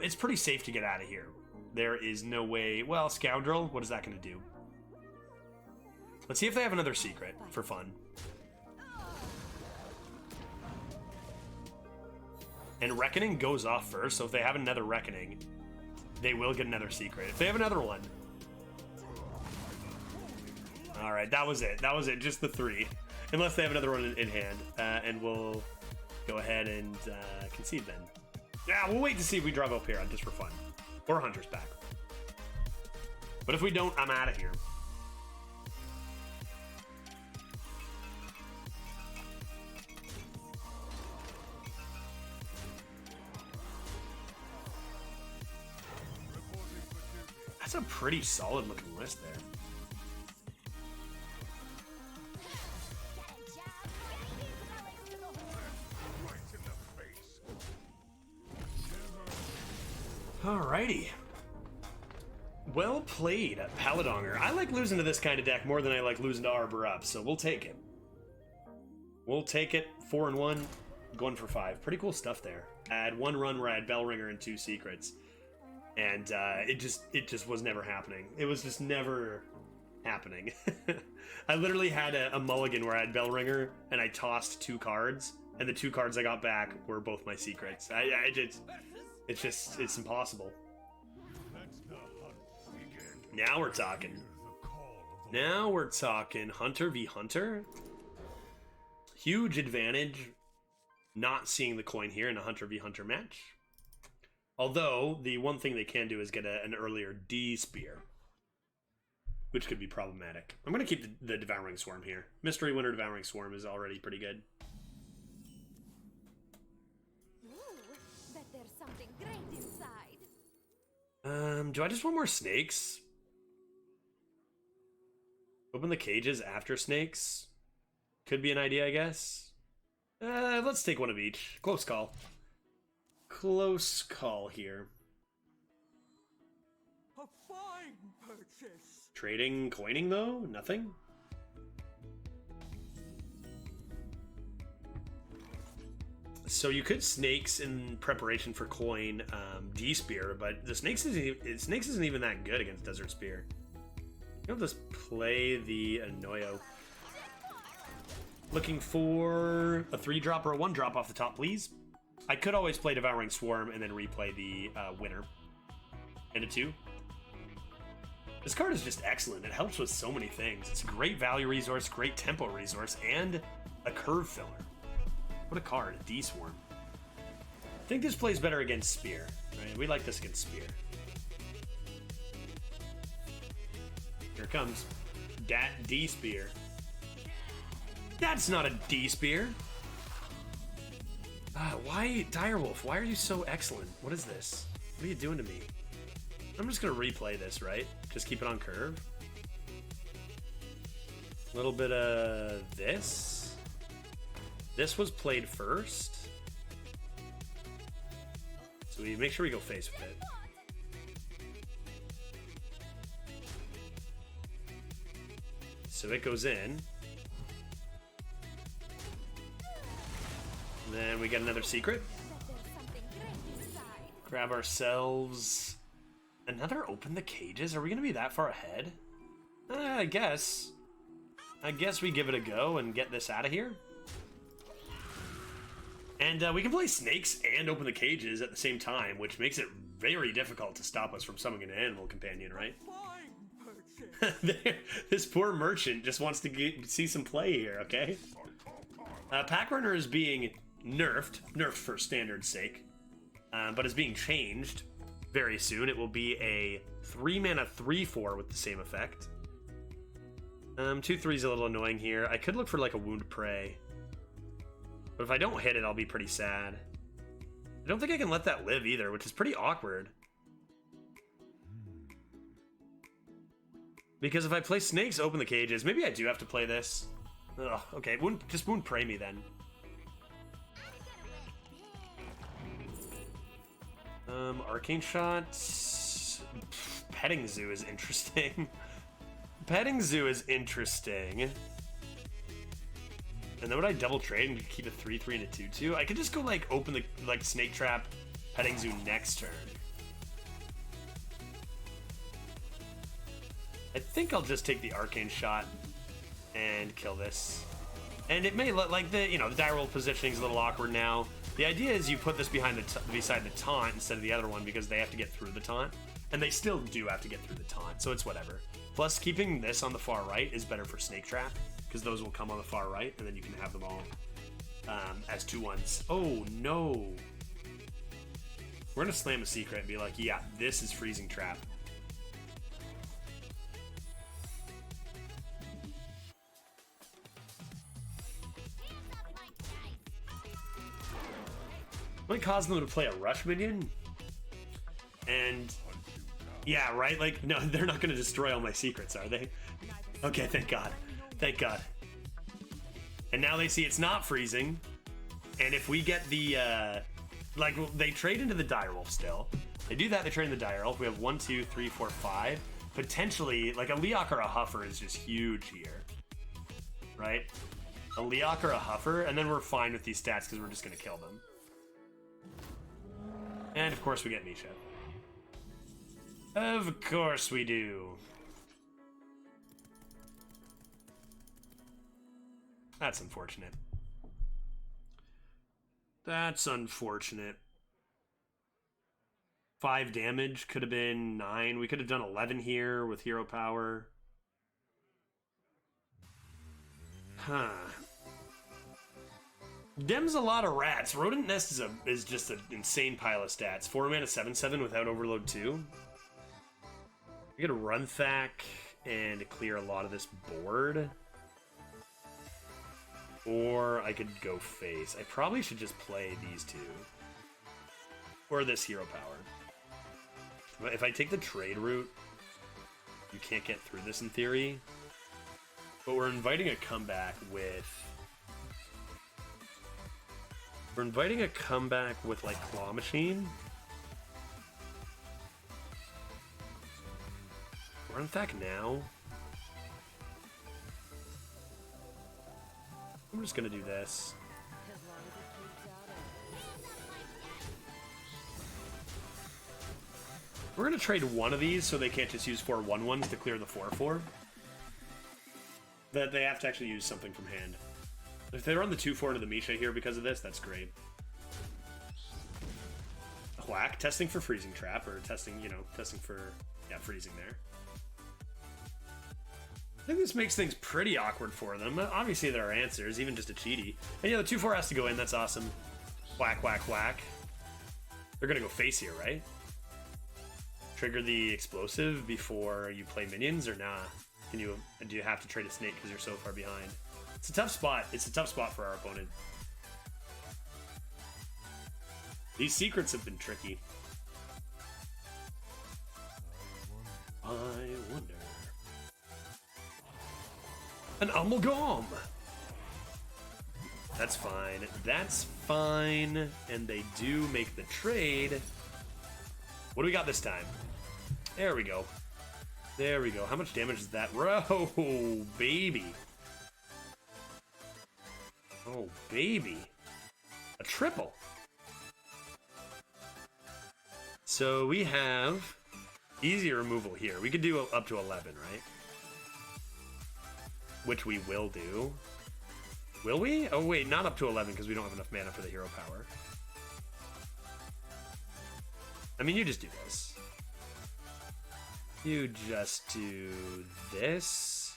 It's pretty safe to get out of here. There is no way... Well, Scoundrel, what is that going to do? Let's see if they have another secret, for fun. And Reckoning goes off first, so if they have another Reckoning, they will get another secret. If they have another one... Alright, that was it. That was it, just the 3. Unless they have another one in hand. And we'll go ahead and concede then. Yeah, we'll wait to see if we draw Valpyra just for fun. Or Hunter's back. But if we don't, I'm out of here. That's a pretty solid looking list there. Alrighty. Well played, Paladonger. I like losing to this kind of deck more than I like losing to Arbor Up, so we'll take it. We'll take it. 4-1, going for 5. Pretty cool stuff there. I had one run where I had Bellringer and 2 secrets. And it just was never happening. It was just never happening. I literally had a mulligan where I had Bellringer and I tossed 2 cards, and the 2 cards I got back were both my secrets. It's impossible. Now we're talking. Now we're talking Hunter v Hunter. Huge advantage not seeing the coin here in a Hunter v Hunter match. Although, the one thing they can do is get an earlier D spear, which could be problematic. I'm going to keep the Devouring Swarm here. Mystery Winter Devouring Swarm is already pretty good. Ooh, bet there's something great inside. Do I just want more snakes? Open the cages after snakes? Could be an idea, I guess. Let's take one of each. Close call. Close call here. A fine purchase. Trading, coining though? Nothing? So you could snakes in preparation for coin D-Spear, but the snakes isn't even that good against Desert Spear. I'll just play the Anoyo. Looking for a 3-drop or a 1-drop off the top, please. I could always play Devouring Swarm and then replay the Winner. And a 2. This card is just excellent. It helps with so many things. It's a great value resource, great tempo resource, and a curve filler. What a card, a D-Swarm. I think this plays better against Spear. Right? We like this against Spear. Here it comes. Dat D-Spear. That's not a D-Spear. Why, Direwolf, why are you so excellent? What is this? What are you doing to me? I'm just going to replay this, right? Just keep it on curve. A little bit of this. This was played first. So we make sure we go face with it. So it goes in. And then we get another secret. Grab ourselves another open the cages. Are we gonna be that far ahead? I guess. I guess we give it a go and get this out of here. And we can play snakes and open the cages at the same time, which makes it very difficult to stop us from summoning an animal companion, right? This poor merchant just wants to see some play here, okay? Pack Runner is being nerfed for standard's sake, but is being changed very soon. It will be a 3-mana 3/4 with the same effect. 2/3 is a little annoying here. I could look for like a Wound Prey, but if I don't hit it, I'll be pretty sad. I don't think I can let that live either, which is pretty awkward. Because if I play snakes, open the cages, maybe I do have to play this. Ugh, okay, just Wound Prey me then. Arcane Shot. Petting Zoo is interesting. Petting Zoo is interesting. And then would I double trade and keep a 3/3 and a 2/2? I could just go like open the Snake Trap, Petting Zoo next turn. I think I'll just take the Arcane Shot and kill this. And it may look like the Direwolf positioning is a little awkward now. The idea is you put this beside the taunt instead of the other one because they have to get through the taunt. And they still do have to get through the taunt, so it's whatever. Plus, keeping this on the far right is better for Snake Trap, because those will come on the far right, and then you can have them all as 2/1s. Oh, no. We're going to slam a secret and be like, yeah, this is Freezing Trap. Might cause them to play a rush minion. And yeah, right? Like, no, they're not going to destroy all my secrets, are they? Okay, thank God. Thank God. And now they see it's not freezing. And if we get the, like, they trade into the Direwolf still. They do that, they trade in the Direwolf. We have 1, 2, 3, 4, 5. Potentially, like, a Leok or a Huffer is just huge here. Right? A Leok or a Huffer, and then we're fine with these stats because we're just going to kill them. And of course we get Misha. Of course we do. That's unfortunate. That's unfortunate. 5 damage, could have been 9. We could have done 11 here with hero power. Huh. Dem's a lot of rats. Rodent Nest is just an insane pile of stats. 4 mana 7/7 without Overload 2. I get a Run Thack and clear a lot of this board. Or I could go face. I probably should just play these two. Or this hero power. If I take the trade route, you can't get through this in theory. But we're inviting a comeback with... We're inviting a comeback with, like, Claw Machine. Run Thack now. I'm just gonna do this. We're gonna trade one of these so they can't just use 4 1/1s to clear the 4/4. That they have to actually use something from hand. If they run the 2/4 into the Misha here because of this, that's great. Whack, testing for freezing trap, or testing, you know, testing for, yeah, freezing there. I think this makes things pretty awkward for them. Obviously there are answers, even just a cheaty. And yeah, the 2/4 has to go in, that's awesome. Whack, whack, whack. They're gonna go face here, right? Trigger the explosive before you play minions, or nah? Do you have to trade a snake because you're so far behind? It's a tough spot. It's a tough spot for our opponent. These secrets have been tricky. I wonder. An amalgam! That's fine. That's fine. And they do make the trade. What do we got this time? There we go. There we go. How much damage is that? Oh, baby. Oh, baby. A triple. So we have easy removal here. We could do up to 11, right? Which we will do. Will we? Oh, wait, not up to 11 because we don't have enough mana for the hero power. I mean, you just do this. You just do this.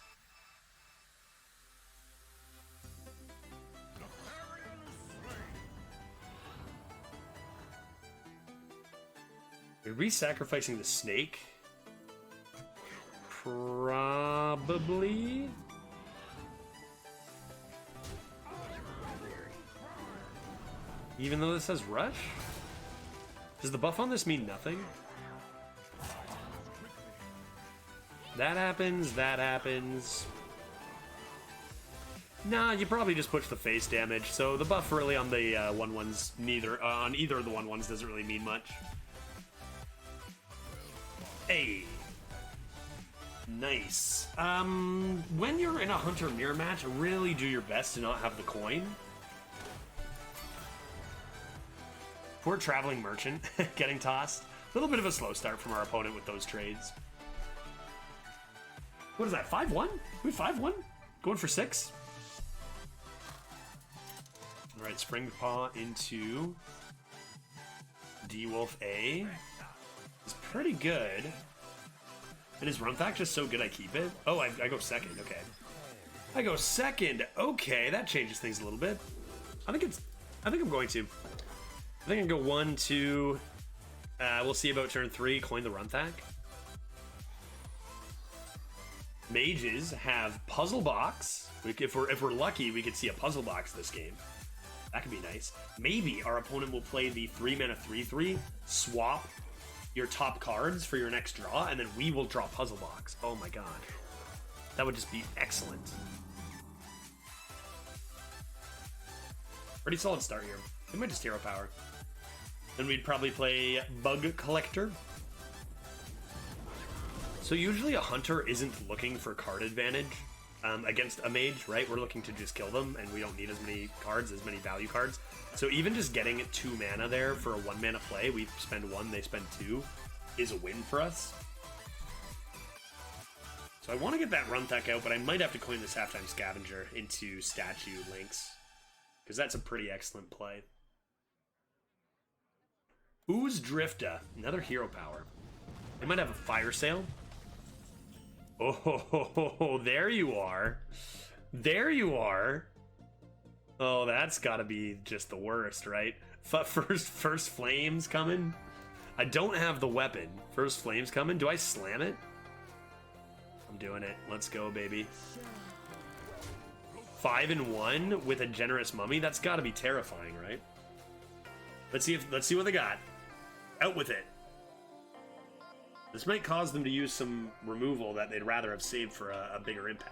Are we sacrificing the snake? Probably. Even though this says rush? Does the buff on this mean nothing? That happens, that happens. Nah, you probably just push the face damage, so the buff really on the 1/1s, on either of the 1/1s doesn't really mean much. Hey. Nice. When you're in a Hunter Mirror match, really do your best to not have the coin. Poor Traveling Merchant getting tossed. A little bit of a slow start from our opponent with those trades. What is that, 5-1? We 5-1? Going for 6? Alright, Spring Paw into D-Wolf A. It's pretty good. And is Run Thack just so good I keep it? Oh, I go second, okay. I go second, okay, that changes things a little bit. I think I'm going to. I think I can go 1, 2. We'll see about turn 3, coin the Run Thack. Mages have Puzzle Box. If we're lucky, we could see a Puzzle Box this game. That could be nice. Maybe our opponent will play the 3 mana 3/3, swap your top cards for your next draw, and then we will draw Puzzle Box. Oh my god. That would just be excellent. Pretty solid start here. They might just hero power. Then we'd probably play Bug Collector. So usually a hunter isn't looking for card advantage against a mage, right? We're looking to just kill them, and we don't need as many cards, as many value cards. So even just getting 2 mana there for a 1 mana play, we spend 1, they spend 2, is a win for us. So I want to get that Run Thack out, but I might have to coin this Halftime Scavenger into Statue Links, because that's a pretty excellent play. Ooze Drifta, another hero power. They might have a Fire Sale. Oh, there you are. There you are. Oh, that's gotta be just the worst, right? First flames coming. I don't have the weapon. First flames coming. Do I slam it? I'm doing it. Let's go, baby. 5-1 with a generous mummy. That's gotta be terrifying, right? Let's see what they got. Out with it. This might cause them to use some removal that they'd rather have saved for a bigger impact.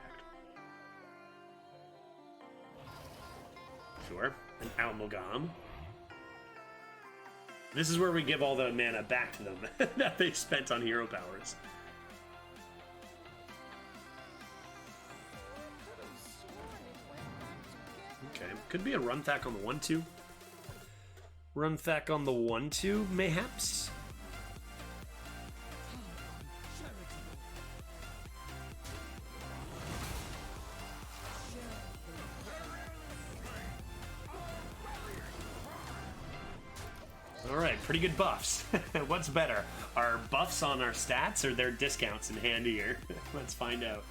Sure. An Amalgam. This is where we give all the mana back to them that they spent on hero powers. Okay. Could be a Runthak on the 1-2. Runthak on the 1-2, mayhaps? Alright, pretty good buffs. What's better? Are buffs on our stats or their discounts in hand here? Let's find out.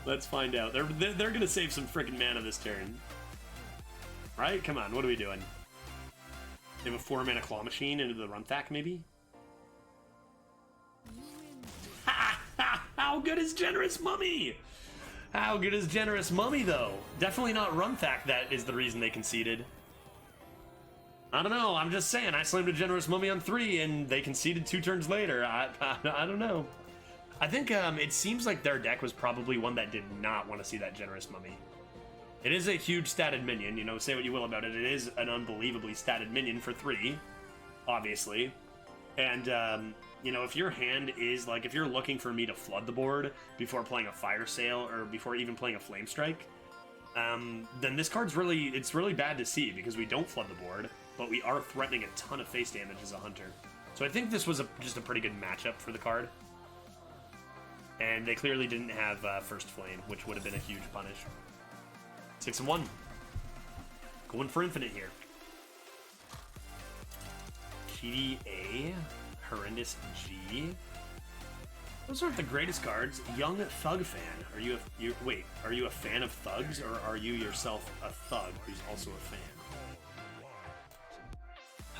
Let's find out. They're gonna save some freaking mana this turn. Right? Come on, what are we doing? They have a 4-mana claw machine into the Runthak, maybe? How good is Generous Mummy? How good is Generous Mummy, though? Definitely not Runthak that is the reason they conceded. I don't know, I'm just saying, I slammed a Generous Mummy on 3 and they conceded 2 turns later. I don't know. I think it seems like their deck was probably one that did not want to see that Generous Mummy. It is a huge statted minion, you know, say what you will about it. It is an unbelievably statted minion for 3, obviously. And, you know, if your hand is, like, if you're looking for me to flood the board before playing a Fire Sale or before even playing a Flame Strike, then this card's it's really bad to see because we don't flood the board, but we are threatening a ton of face damage as a hunter. So I think this was just a pretty good matchup for the card. And they clearly didn't have First Flame, which would have been a huge punish. 6-1. Going for infinite here. Cheaty A. Horrendous G. Those aren't the greatest cards. Young Thug fan. Are you a fan of thugs, or are you yourself a thug who's also a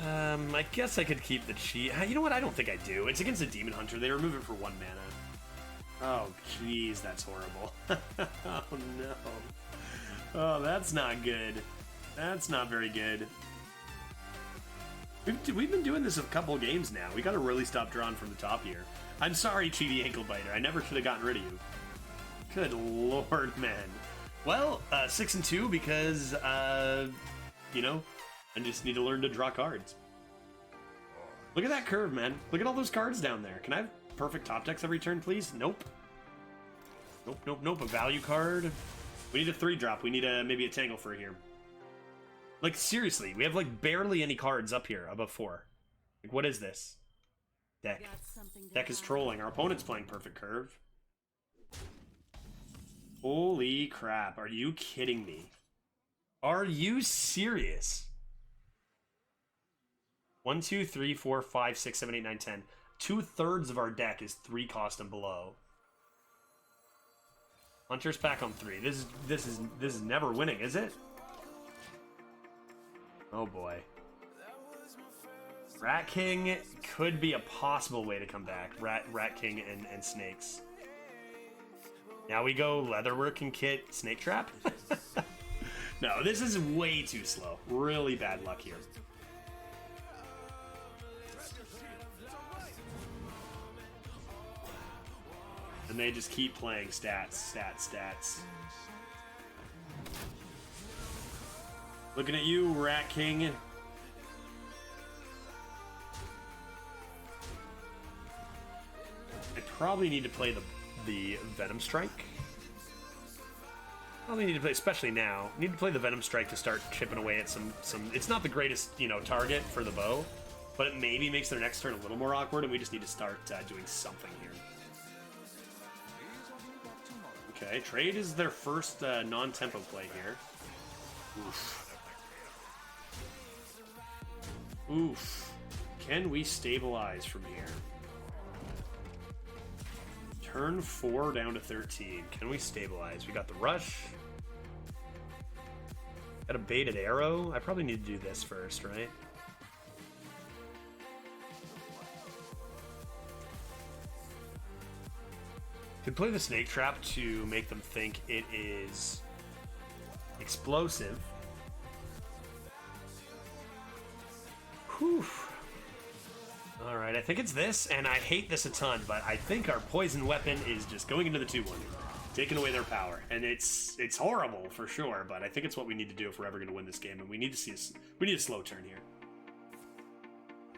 fan? I guess I could keep the cheat. You know what? I don't think I do. It's against a Demon Hunter. They remove it for 1 mana. Oh, jeez, that's horrible. Oh, no. Oh, that's not good. That's not very good. We've been doing this a couple games now. We gotta really stop drawing from the top here. I'm sorry, Cheaty Ankle Biter. I never should have gotten rid of you. Good lord, man. Well, 6-2 because, you know, I just need to learn to draw cards. Look at that curve, man. Look at all those cards down there. Can I have perfect top decks every turn, please? Nope. Nope, nope, nope. A value card. We need a 3-drop. We need maybe a Tangle for here. Like, seriously, we have, like, barely any cards up here above 4. Like, what is this? Deck. Deck is trolling. Our opponent's playing perfect curve. Holy crap. Are you kidding me? Are you serious? 1, 2, 3, 4, 5, 6, 7, 8, 9, 10. 2/3 of our deck is 3 cost and below. Hunter's pack on 3. This is never winning, is it? Oh boy. Rat King could be a possible way to come back. Rat King and snakes. Now we go Leatherwork and Kit Snake Trap. No, this is way too slow. Really bad luck here. And they just keep playing stats. Looking at you, Rat King. I probably need to play the Venom Strike. Probably need to play, especially now. Need to play the Venom Strike to start chipping away at some. It's not the greatest, you know, target for the bow, but it maybe makes their next turn a little more awkward, and we just need to start doing something here. Okay, trade is their first non-tempo play here. Oof. Oof. Can we stabilize from here? Turn 4 down to 13. Can we stabilize? We got the rush. Got a baited arrow. I probably need to do this first, right? Could play the snake trap to make them think it is explosive. Whew. Alright, I think it's this, and I hate this a ton, but I think our poison weapon is just going into the 2-1. Taking away their power. And it's horrible for sure, but I think it's what we need to do if we're ever going to win this game, and we need to see we need a slow turn here.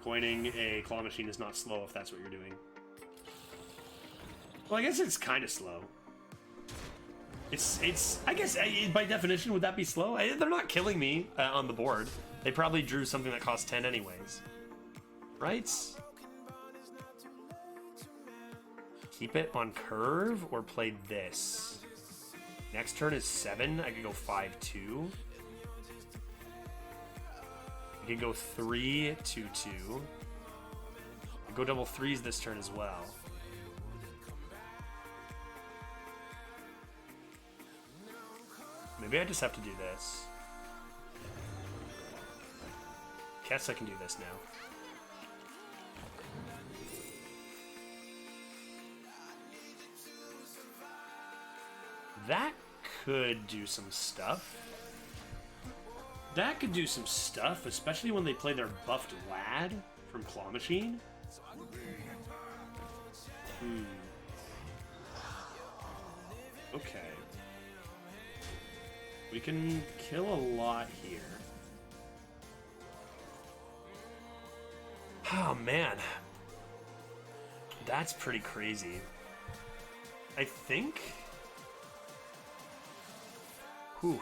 Coining a claw machine is not slow if that's what you're doing. Well, I guess it's kind of slow. It's I guess by definition would that be slow? They're not killing me on the board. They probably drew something that cost 10 anyways. Right? Keep it on curve or play this. Next turn is 7. I could go 5-2. I could go 3-2-2. I go double 3s this turn as well. Maybe I just have to do this. Guess I can do this now. That could do some stuff. That could do some stuff, especially when they play their buffed lad from Claw Machine. Okay. We can kill a lot here. Oh, man. That's pretty crazy. I think... Whew.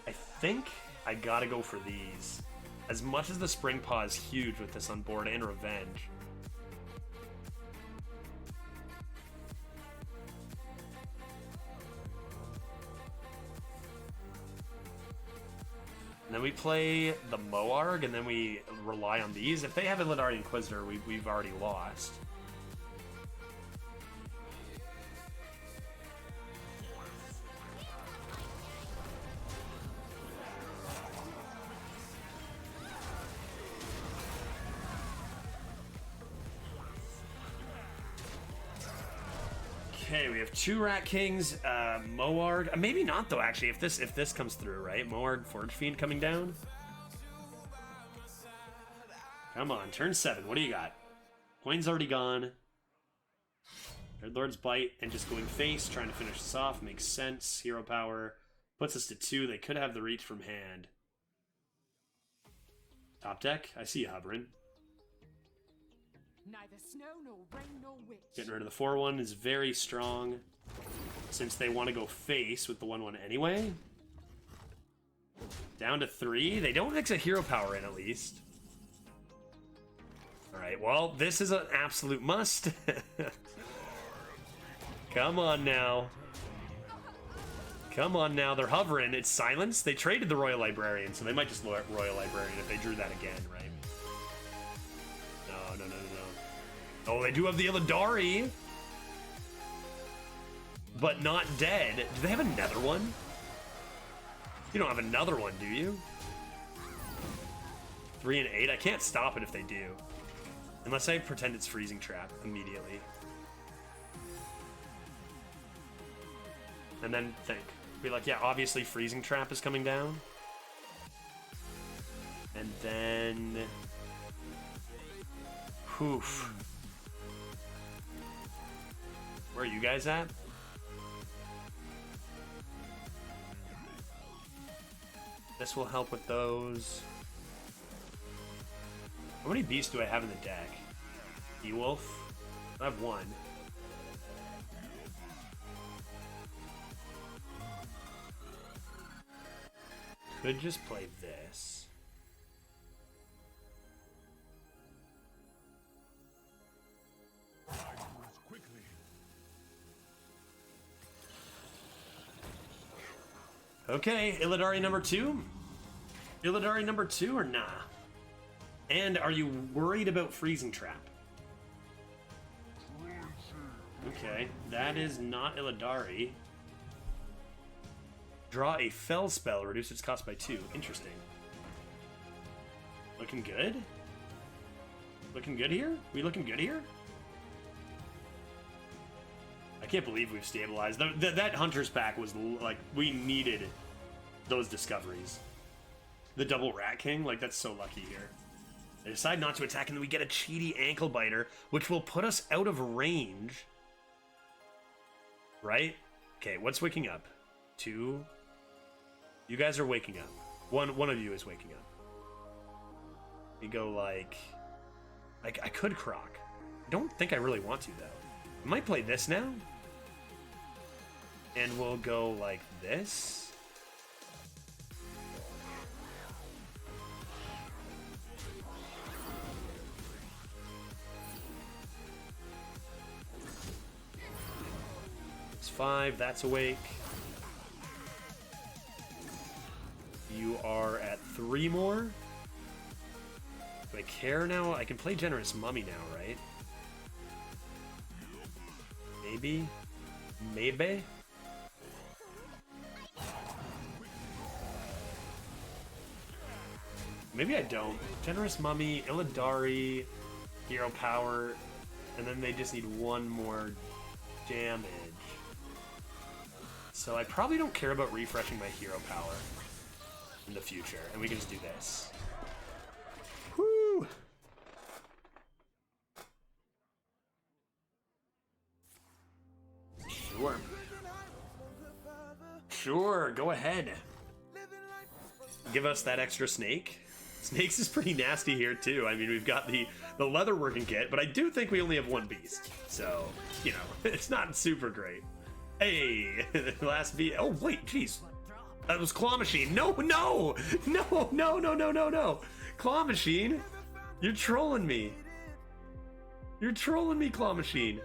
I think I gotta go for these. As much as the Spring Paw is huge with this on board and Revenge. And then we play the Moarg, and then we rely on these. If they have a Illidari Inquisitor, we've already lost. Okay, we have 2 Rat Kings, Moarg. Maybe not though. Actually, if this comes through, right? Moarg, Forge Fiend coming down. Come on, turn 7. What do you got? Coin's already gone. Third Lord's Bite and just going face, trying to finish this off makes sense. Hero power puts us to 2. They could have the reach from hand. Top deck. I see you hovering. Neither snow nor rain nor wind. Getting rid of the 4-1 is very strong, since they want to go face with the 1-1 anyway. Down to 3. They don't mix a hero power in, at least. Alright, well, this is an absolute must. Come on now. Come on now, they're hovering. It's silence. They traded the Royal Librarian, so they might just Royal Librarian if they drew that again, right? No. Oh, they do have the Illidari. But not dead. Do they have another one? You don't have another one, do you? 3 and 8. I can't stop it if they do. Unless I pretend it's Freezing Trap immediately. And then think. Be like, yeah, obviously Freezing Trap is coming down. And then... Oof. Where are you guys at? This will help with those. How many beasts do I have in the deck? Ewolf? I have 1. Could just play this. Okay, Illidari number 2? Illidari number 2 or nah? And are you worried about Freezing Trap? Okay, that is not Illidari. Draw a fell spell, reduce its cost by 2. Interesting. Looking good? Looking good here? We looking good here? I can't believe we've stabilized. That Hunter's Pack was, like, we needed those discoveries. The double Rat King, like, that's so lucky here. They decide not to attack, and then we get a cheaty Ankle Biter, which will put us out of range. Right? Okay, what's waking up? 2. You guys are waking up. One of you is waking up. We go like I could Croc. I don't think I really want to, though. I might play this now. And we'll go like this. It's 5, that's awake. You are at 3 more. Do I care now? I can play Generous Mummy now, right? Maybe? Maybe? Maybe I don't. Generous Mummy, Illidari, Hero Power, and then they just need 1 more damage. So I probably don't care about refreshing my Hero Power in the future, and we can just do this. Woo! Sure. Sure, go ahead. Give us that extra snake. Snakes is pretty nasty here too. I mean, we've got the leatherworking kit, but I do think we only have 1 beast. So, you know, it's not super great. Hey, last beast. Oh, wait, jeez. That was Claw Machine. No, no! No, no, no, no, no, no! Claw Machine? You're trolling me. You're trolling me, Claw Machine.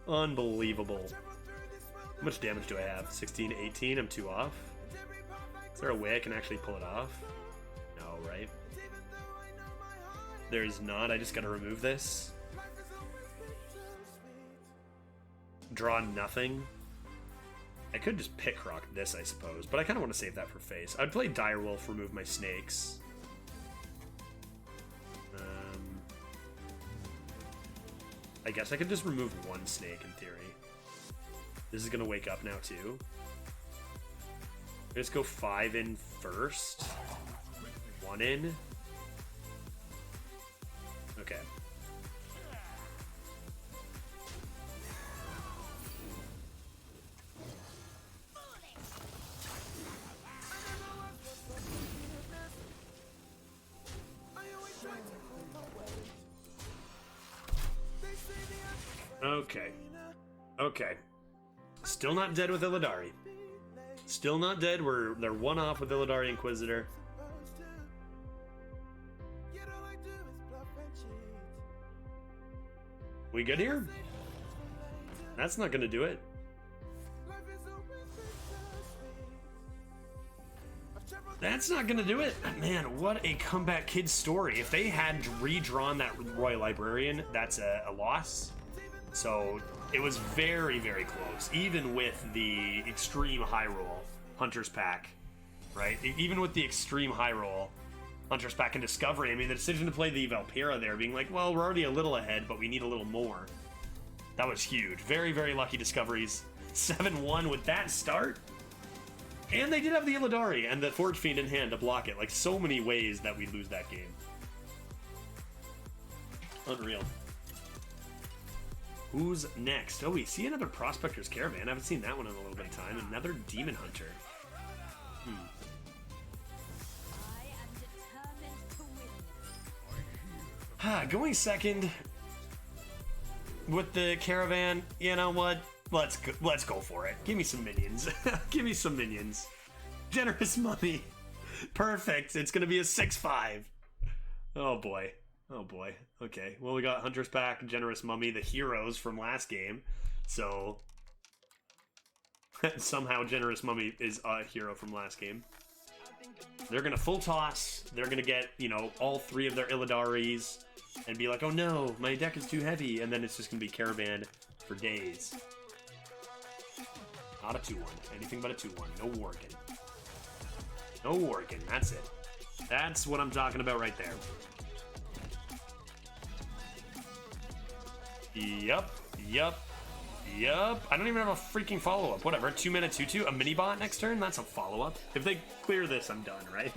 Unbelievable. How much damage do I have? 16, 18? I'm 2 off. Is there a way I can actually pull it off? No, right? There is not. I just gotta remove this. Draw nothing. I could just pick rock this, I suppose, but I kind of want to save that for face. I'd play Direwolf, remove my snakes. I guess I could just remove 1 snake in theory. This is gonna wake up now too. Just go 5 in first. 1 in. Okay. Okay. Okay. Still not dead with Illidari. Still not dead. They're 1 off with Illidari Inquisitor. We good here? That's not gonna do it. That's not gonna do it. Man, what a comeback kid story. If they had redrawn that Royal Librarian, that's a loss. So it was very, very close, even with the extreme high roll Hunter's Pack, right? Even with the extreme high roll Hunter's Pack and Discovery, I mean, the decision to play the Valpera there, being like, well, we're already a little ahead, but we need a little more. That was huge. Very, very lucky discoveries. 7-1 with that start. And they did have the Illidari and the Forge Fiend in hand to block it. Like, so many ways that we lose that game. Unreal. Who's next? Oh, we see another Prospector's Caravan. I haven't seen that one in a little bit of time. Another Demon Hunter. Going second with the Caravan, you know what? Let's go for it. Give me some minions. Give me some minions. Generous Mummy. Perfect. It's going to be a 6-5. Oh, boy. Oh boy. Okay. Well, we got Hunter's Pack, Generous Mummy, the heroes from last game. So somehow Generous Mummy is a hero from last game. They're gonna full toss. They're gonna get, you know, all 3 of their Illidaris and be like, oh no, my deck is too heavy, and then it's just gonna be Caravan for days. Not a 2-1. Anything but a 2-1. No working. No working. That's it. That's what I'm talking about right there. Yup. Yup. Yup. I don't even have a freaking follow-up. Whatever. 2-mana 2/2. A mini-bot next turn? That's a follow-up. If they clear this, I'm done, right?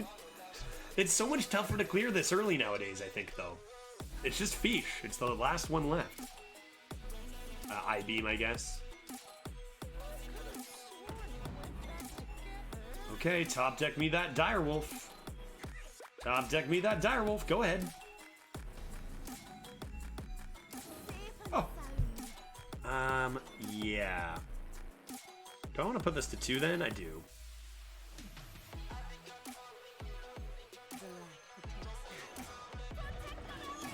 It's so much tougher to clear this early nowadays, I think, though. It's just Fish. It's the last one left. I-beam, I guess. Okay, top deck me that Direwolf. Top deck me that Direwolf. Go ahead. Oh. Yeah. Do I want to put this to 2 then? I do.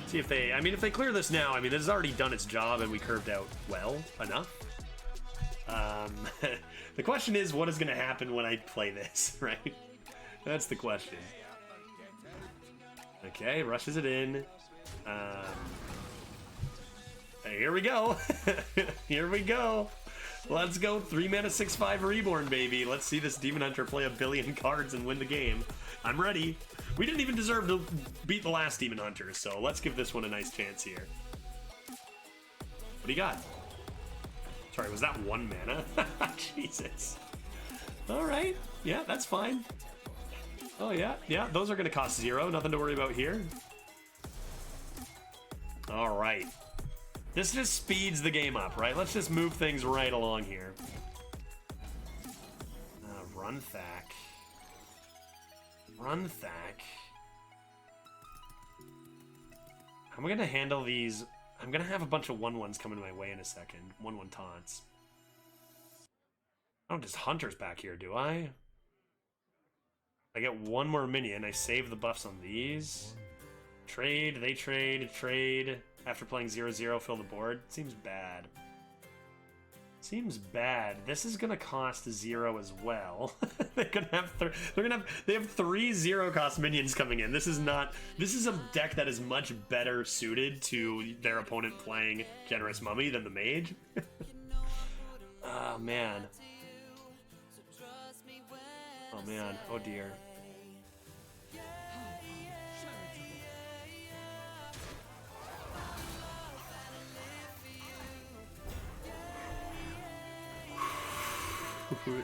See if they, I mean, if they clear this now, I mean, this has already done its job and we curved out well enough. The question is, what is going to happen when I play this, right? That's the question. Okay, rushes it in. Here we go. Here we go. Let's go. 3-mana 6/5 Reborn, baby. Let's see this Demon Hunter play a billion cards and win the game. I'm ready. We didn't even deserve to beat the last Demon Hunter, so let's give this one a nice chance here. What do you got? Sorry, was that 1 mana? Jesus. Alright. Yeah, that's fine. Oh, yeah. Yeah, those are going to cost 0. Nothing to worry about here. Alright. This just speeds the game up, right? Let's just move things right along here. Run Thack. Run Thack. I'm going to handle these. I'm going to have a bunch of 1/1s coming my way in a second. 1/1 taunts. I don't just Hunters back here, do I? I get 1 more minion. I save the buffs on these. Trade, they trade. After playing 0/0, fill the board. Seems bad. Seems bad. This is gonna cost 0 as well. They're gonna have they have 3 0-cost minions coming in. This is a deck that is much better suited to their opponent playing Generous Mummy than the Mage. Oh man. Oh man. Oh dear.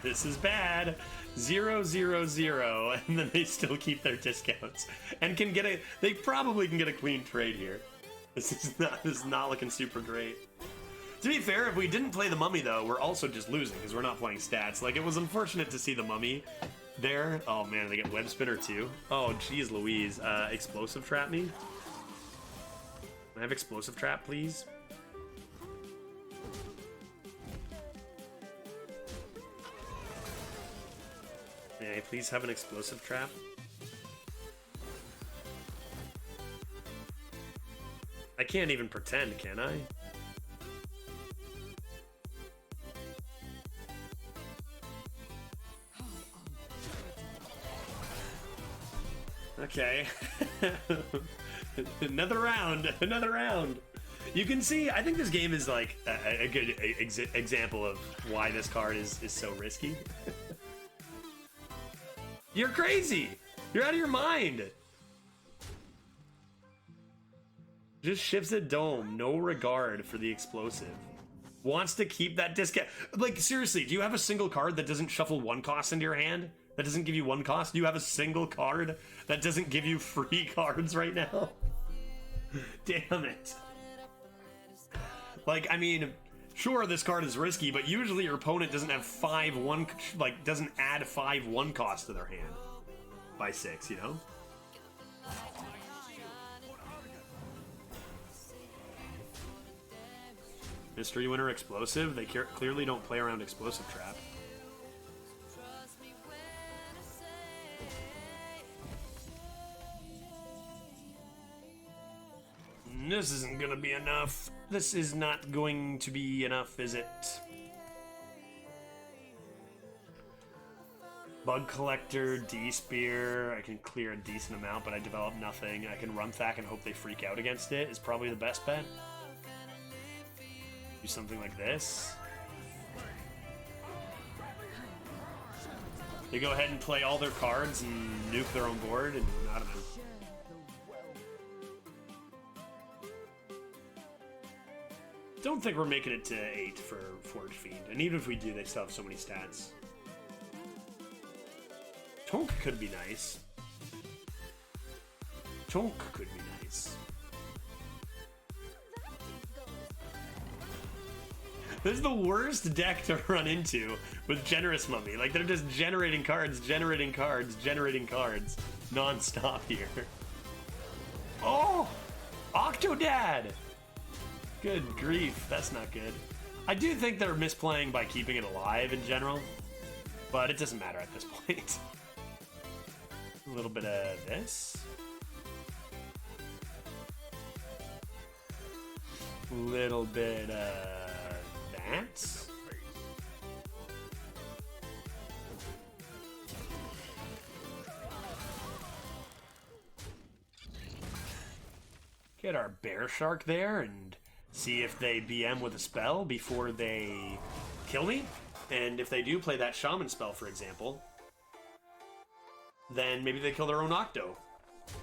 This is bad. 0/0/0, and then they still keep their discounts and can get a. They probably can get a clean trade here. This is not looking super great. To be fair, if we didn't play the Mummy though, we're also just losing because we're not playing stats. Like, it was unfortunate to see the Mummy there. Oh man, they get Web Spinner too. Oh geez, Louise. Explosive Trap me. Can I have Explosive Trap, please? May I please have an Explosive Trap? I can't even pretend, can I? Okay. Another round. Another round. You can see, I think this game is like a good example of why this card is so risky. You're crazy! You're out of your mind! Just ships a dome, no regard for the explosive. Wants to keep that discount. Like, seriously, do you have a single card that doesn't shuffle 1 cost into your hand? That doesn't give you 1 cost? Do you have a single card that doesn't give you free cards right now? Damn it. Like, I mean, sure, this card is risky, but usually your opponent doesn't have 5/1, like, doesn't add 5/1 cost to their hand by 6, you know? Mystery Winner Explosive? They clearly don't play around Explosive Trap. This isn't gonna be enough. This is not going to be enough, is it? Bug Collector, D-Spear. I can clear a decent amount, but I develop nothing. I can Run Thack and hope they freak out against it is probably the best bet. Do something like this. They go ahead and play all their cards and nuke their own board, and I don't know. Don't think we're making it to 8 for Forge Fiend, and even if we do, they still have so many stats. Tonk could be nice. Tonk could be nice. This is the worst deck to run into with Generous Mummy. Like, they're just generating cards, generating cards, generating cards non-stop here. Oh! Octodad! Good grief, that's not good. I do think they're misplaying by keeping it alive in general, but it doesn't matter at this point. A little bit of this. Little bit of that. Get our Bear Shark there and see if they BM with a spell before they kill me. And if they do play that Shaman spell, for example, then maybe they kill their own Octo.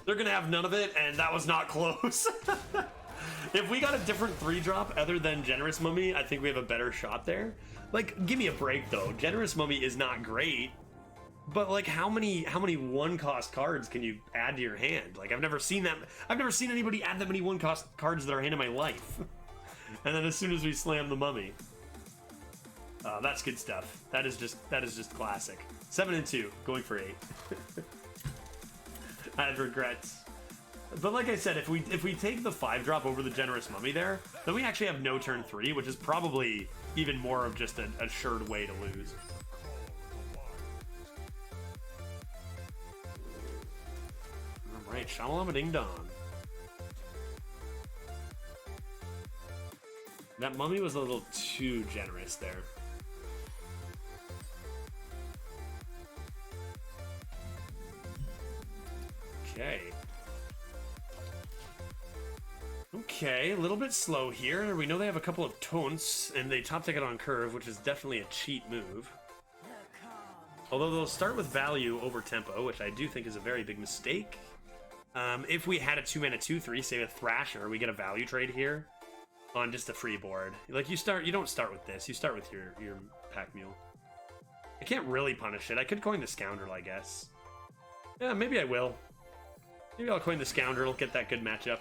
They're gonna have none of it, and that was not close. If we got a different 3-drop other than Generous Mummy, I think we have a better shot there. Like, give me a break though. Generous Mummy is not great, but like, how many 1-cost cards can you add to your hand? Like, I've never seen that. I've never seen anybody add that many 1-cost cards to their hand in my life. And then as soon as we slam the Mummy, that's good stuff. That is just classic. 7 and 2, going for 8. I had regrets. But like I said, if we take the 5-drop over the Generous Mummy there, then we actually have no turn 3, which is probably even more of just an assured way to lose. Alright, Shamalama Ding Dong. That Mummy was a little too generous there. Okay. Okay, a little bit slow here. We know they have a couple of taunts, and they top ticket on curve, which is definitely a cheat move. Although they'll start with value over tempo, which I do think is a very big mistake. If we had a 2-mana 2/3, say a Thrasher, we get a value trade here on just a free board. Like, you don't start with this. You start with your Pack Mule. I can't really punish it. I could coin the Scoundrel, I guess. Yeah, maybe I will. Maybe I'll coin the Scoundrel, get that good matchup.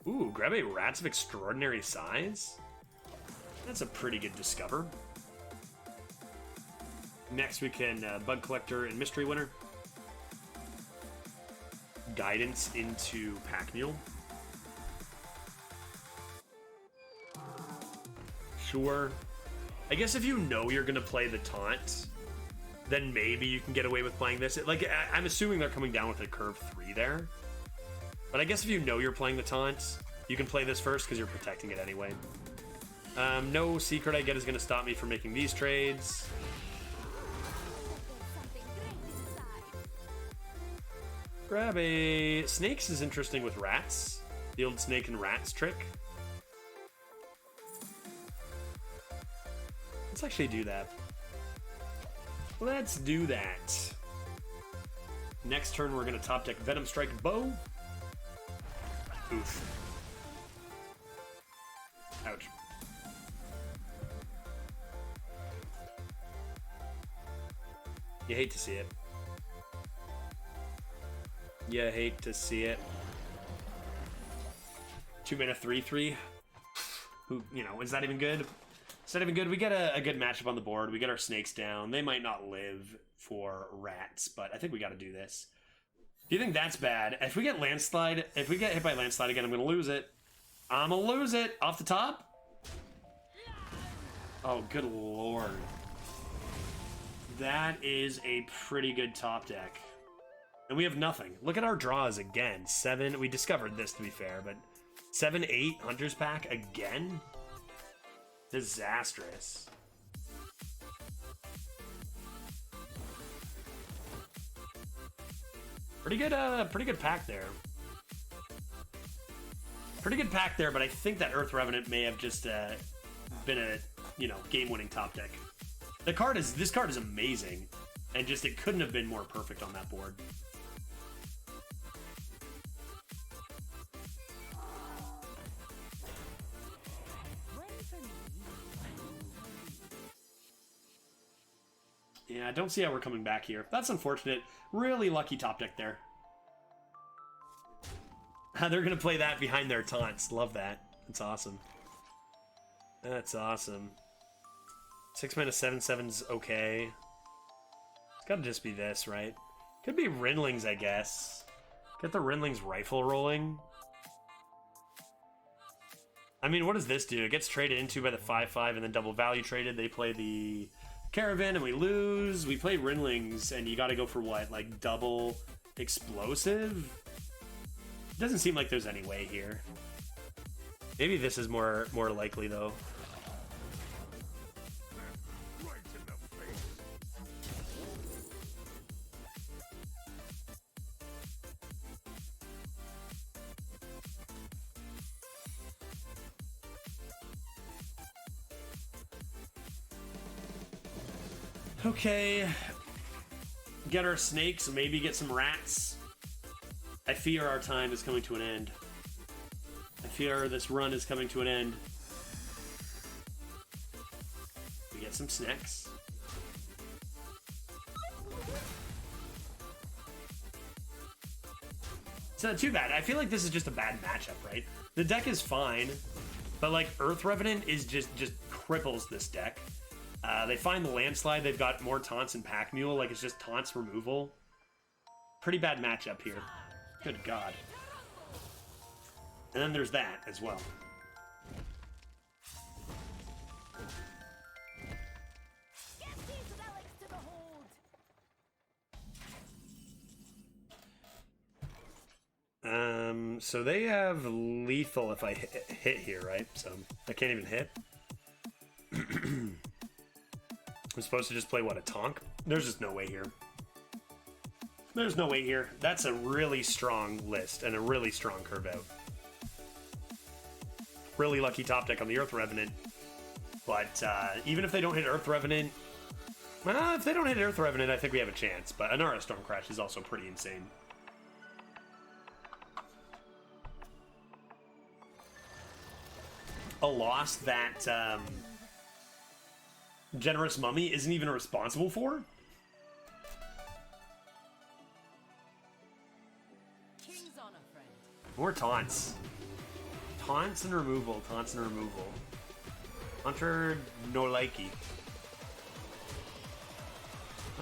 Ooh, grab a Rats of Extraordinary Size. That's a pretty good discover. Next we can Bug Collector and Mystery Winner. Guidance into Pack Mule. Sure. I guess if you know you're gonna play the taunt, then maybe you can get away with playing this. Like, I'm assuming they're coming down with a curve 3 there. But I guess if you know you're playing the taunt, you can play this first because you're protecting it anyway. No secret I get is going to stop me from making these trades. Grab a... Snakes is interesting with rats. The old snake and rats trick. Let's actually do that. Let's do that. Next turn, we're going to top deck Venom Strike Bow. Oof. Ouch. You hate to see it. You hate to see it. 2-mana 3/3. Who, is that even good? Is that even good? We get a good matchup on the board. We get our snakes down. They might not live for rats, but I think we got to do this. Do you think that's bad? If we get landslide, if we get hit by landslide again, I'm gonna lose it. I'm gonna lose it off the top. Oh, good lord. That is a pretty good top deck. And we have nothing. Look at our draws again. 7, we discovered this to be fair, but 7, 8, Hunter's Pack again? Disastrous. Pretty good pack there. Pretty good pack there, but I think that Earth Revenant may have just been a, game-winning top deck. This card is amazing. And just, it couldn't have been more perfect on that board. Yeah, I don't see how we're coming back here. That's unfortunate. Really lucky top deck there. They're going to play that behind their taunts. Love that. That's awesome. That's awesome. 6 mana 7/7's okay. It's got to just be this, right? Could be Rinlings, I guess. Get the Rinlings rifle rolling. I mean, what does this do? It gets traded into by the 5/5 and then double value traded. They play the Caravan and we lose. We play Rinlings and you got to go for what? Like double explosive? Doesn't seem like there's any way here. Maybe this is more likely though. Okay, get our snakes, maybe get some rats. I fear our time is coming to an end. I fear this run is coming to an end. We get some snacks. It's not too bad. I feel like this is just a bad matchup, right? The deck is fine, but like Earth Revenant is just cripples this deck. They find the Landslide. They've got more taunts and Pack Mule. Like, it's just taunts removal. Pretty bad matchup here. Good God. And then there's that as well. So they have lethal if I hit here, right? So I can't even hit. I'm supposed to just play, what, a Tonk? There's just no way here. There's no way here. That's a really strong list and a really strong curve out. Really lucky top deck on the Earth Revenant. But even if they don't hit Earth Revenant... Well, if they don't hit Earth Revenant, I think we have a chance. But Anara Stormcrash is also pretty insane. A loss that... Generous Mummy isn't even responsible for? King's honor, friend. More taunts. Taunts and removal. Taunts and removal. Hunter Norlaiki.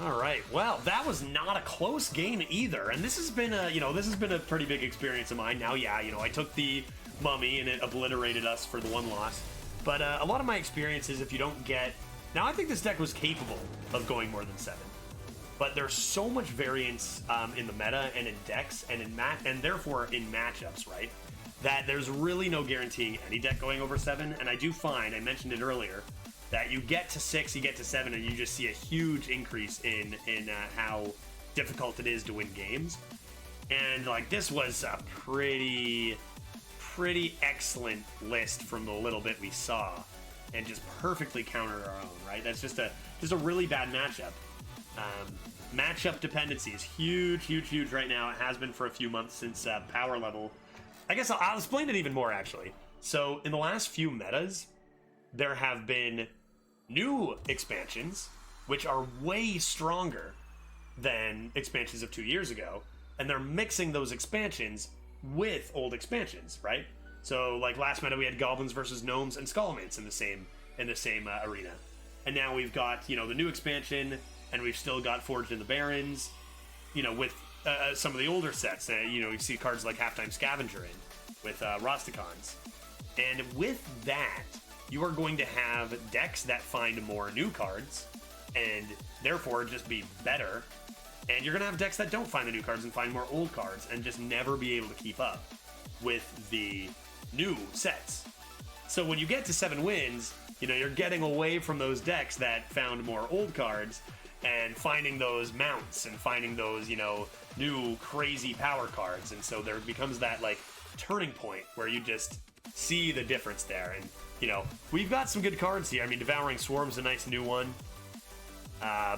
Alright, well, that was not a close game either. And this has been a, this has been a pretty big experience of mine. Now, yeah, I took the Mummy and it obliterated us for the one loss. But a lot of my experiences, if you don't get... Now, I think this deck was capable of going more than 7. But there's so much variance in the meta and in decks and and therefore in matchups, right? That there's really no guaranteeing any deck going over 7. And I do find, I mentioned it earlier, that you get to 6, you get to 7, and you just see a huge increase in how difficult it is to win games. And like this was a pretty excellent list from the little bit we saw. And just perfectly countered our own, right? That's just a really bad matchup. Matchup dependency is huge right now. It has been for a few months since power level. I guess I'll explain it even more, actually. So in the last few metas, there have been new expansions, which are way stronger than expansions of 2 years ago. And they're mixing those expansions with old expansions, right? So, like last meta, we had Goblins versus Gnomes and Skullmates in the same arena, and now we've got the new expansion, and we've still got Forged in the Barrens, with some of the older sets. You see cards like Halftime Scavenger in with Rosticons, and with that, you are going to have decks that find more new cards, and therefore just be better. And you're gonna have decks that don't find the new cards and find more old cards, and just never be able to keep up with the new sets. So when you get to 7 wins, you're getting away from those decks that found more old cards and finding those mounts and finding those, new crazy power cards. And so there becomes that like turning point where you just see the difference there. And, we've got some good cards here. I mean, Devouring Swarm's a nice new one.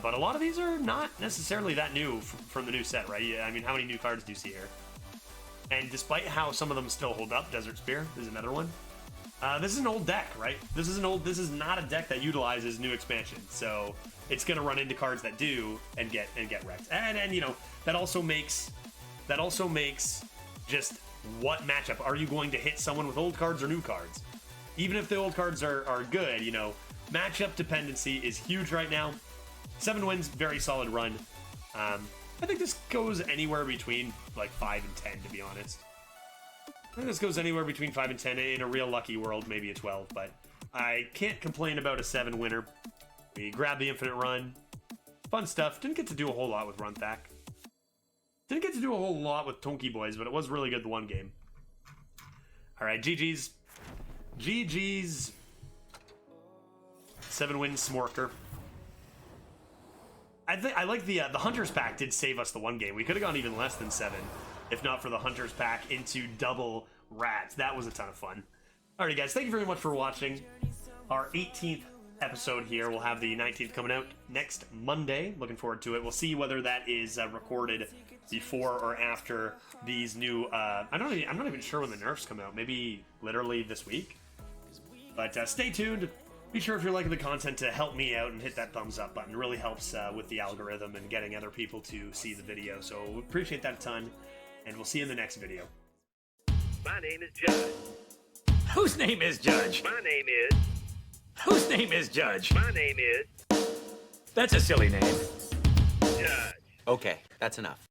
But a lot of these are not necessarily that new from the new set, right? I mean, how many new cards do you see here? And despite how some of them still hold up, Desert Spear is another one. This is an old deck, right? This is not a deck that utilizes new expansion, so it's gonna run into cards that do and get wrecked. And you know, that also makes just what matchup are you going to hit someone with old cards or new cards? Even if the old cards are good, you know, matchup dependency is huge right now. 7 wins, very solid run. I think this goes anywhere between like 5 and 10, to be honest. I think this goes anywhere between 5 and 10. In a real lucky world, maybe a 12, but I can't complain about a 7 winner. We grabbed the infinite run. Fun stuff. Didn't get to do a whole lot with Runthak. Didn't get to do a whole lot with Tonky Boys, but it was really good the one game. Alright, GG's. GG's. 7 wins, Smorker. I like the Hunters Pack did save us the one game. We could have gone even less than 7 if not for the Hunters Pack into double rats. That was a ton of fun. Alrighty, guys, thank you very much for watching our 18th episode here. We'll have the 19th coming out next Monday. Looking forward to it. We'll see whether that is recorded before or after these new. I'm not even sure when the nerfs come out. Maybe literally this week. But stay tuned. Be sure if you're liking the content to help me out and hit that thumbs up button. It really helps with the algorithm and getting other people to see the video. So we appreciate that a ton. And we'll see you in the next video. My name is Judge. Whose name is Judge? My name is. Whose name is Judge? My name is That's a silly name. Judge. Okay, that's enough.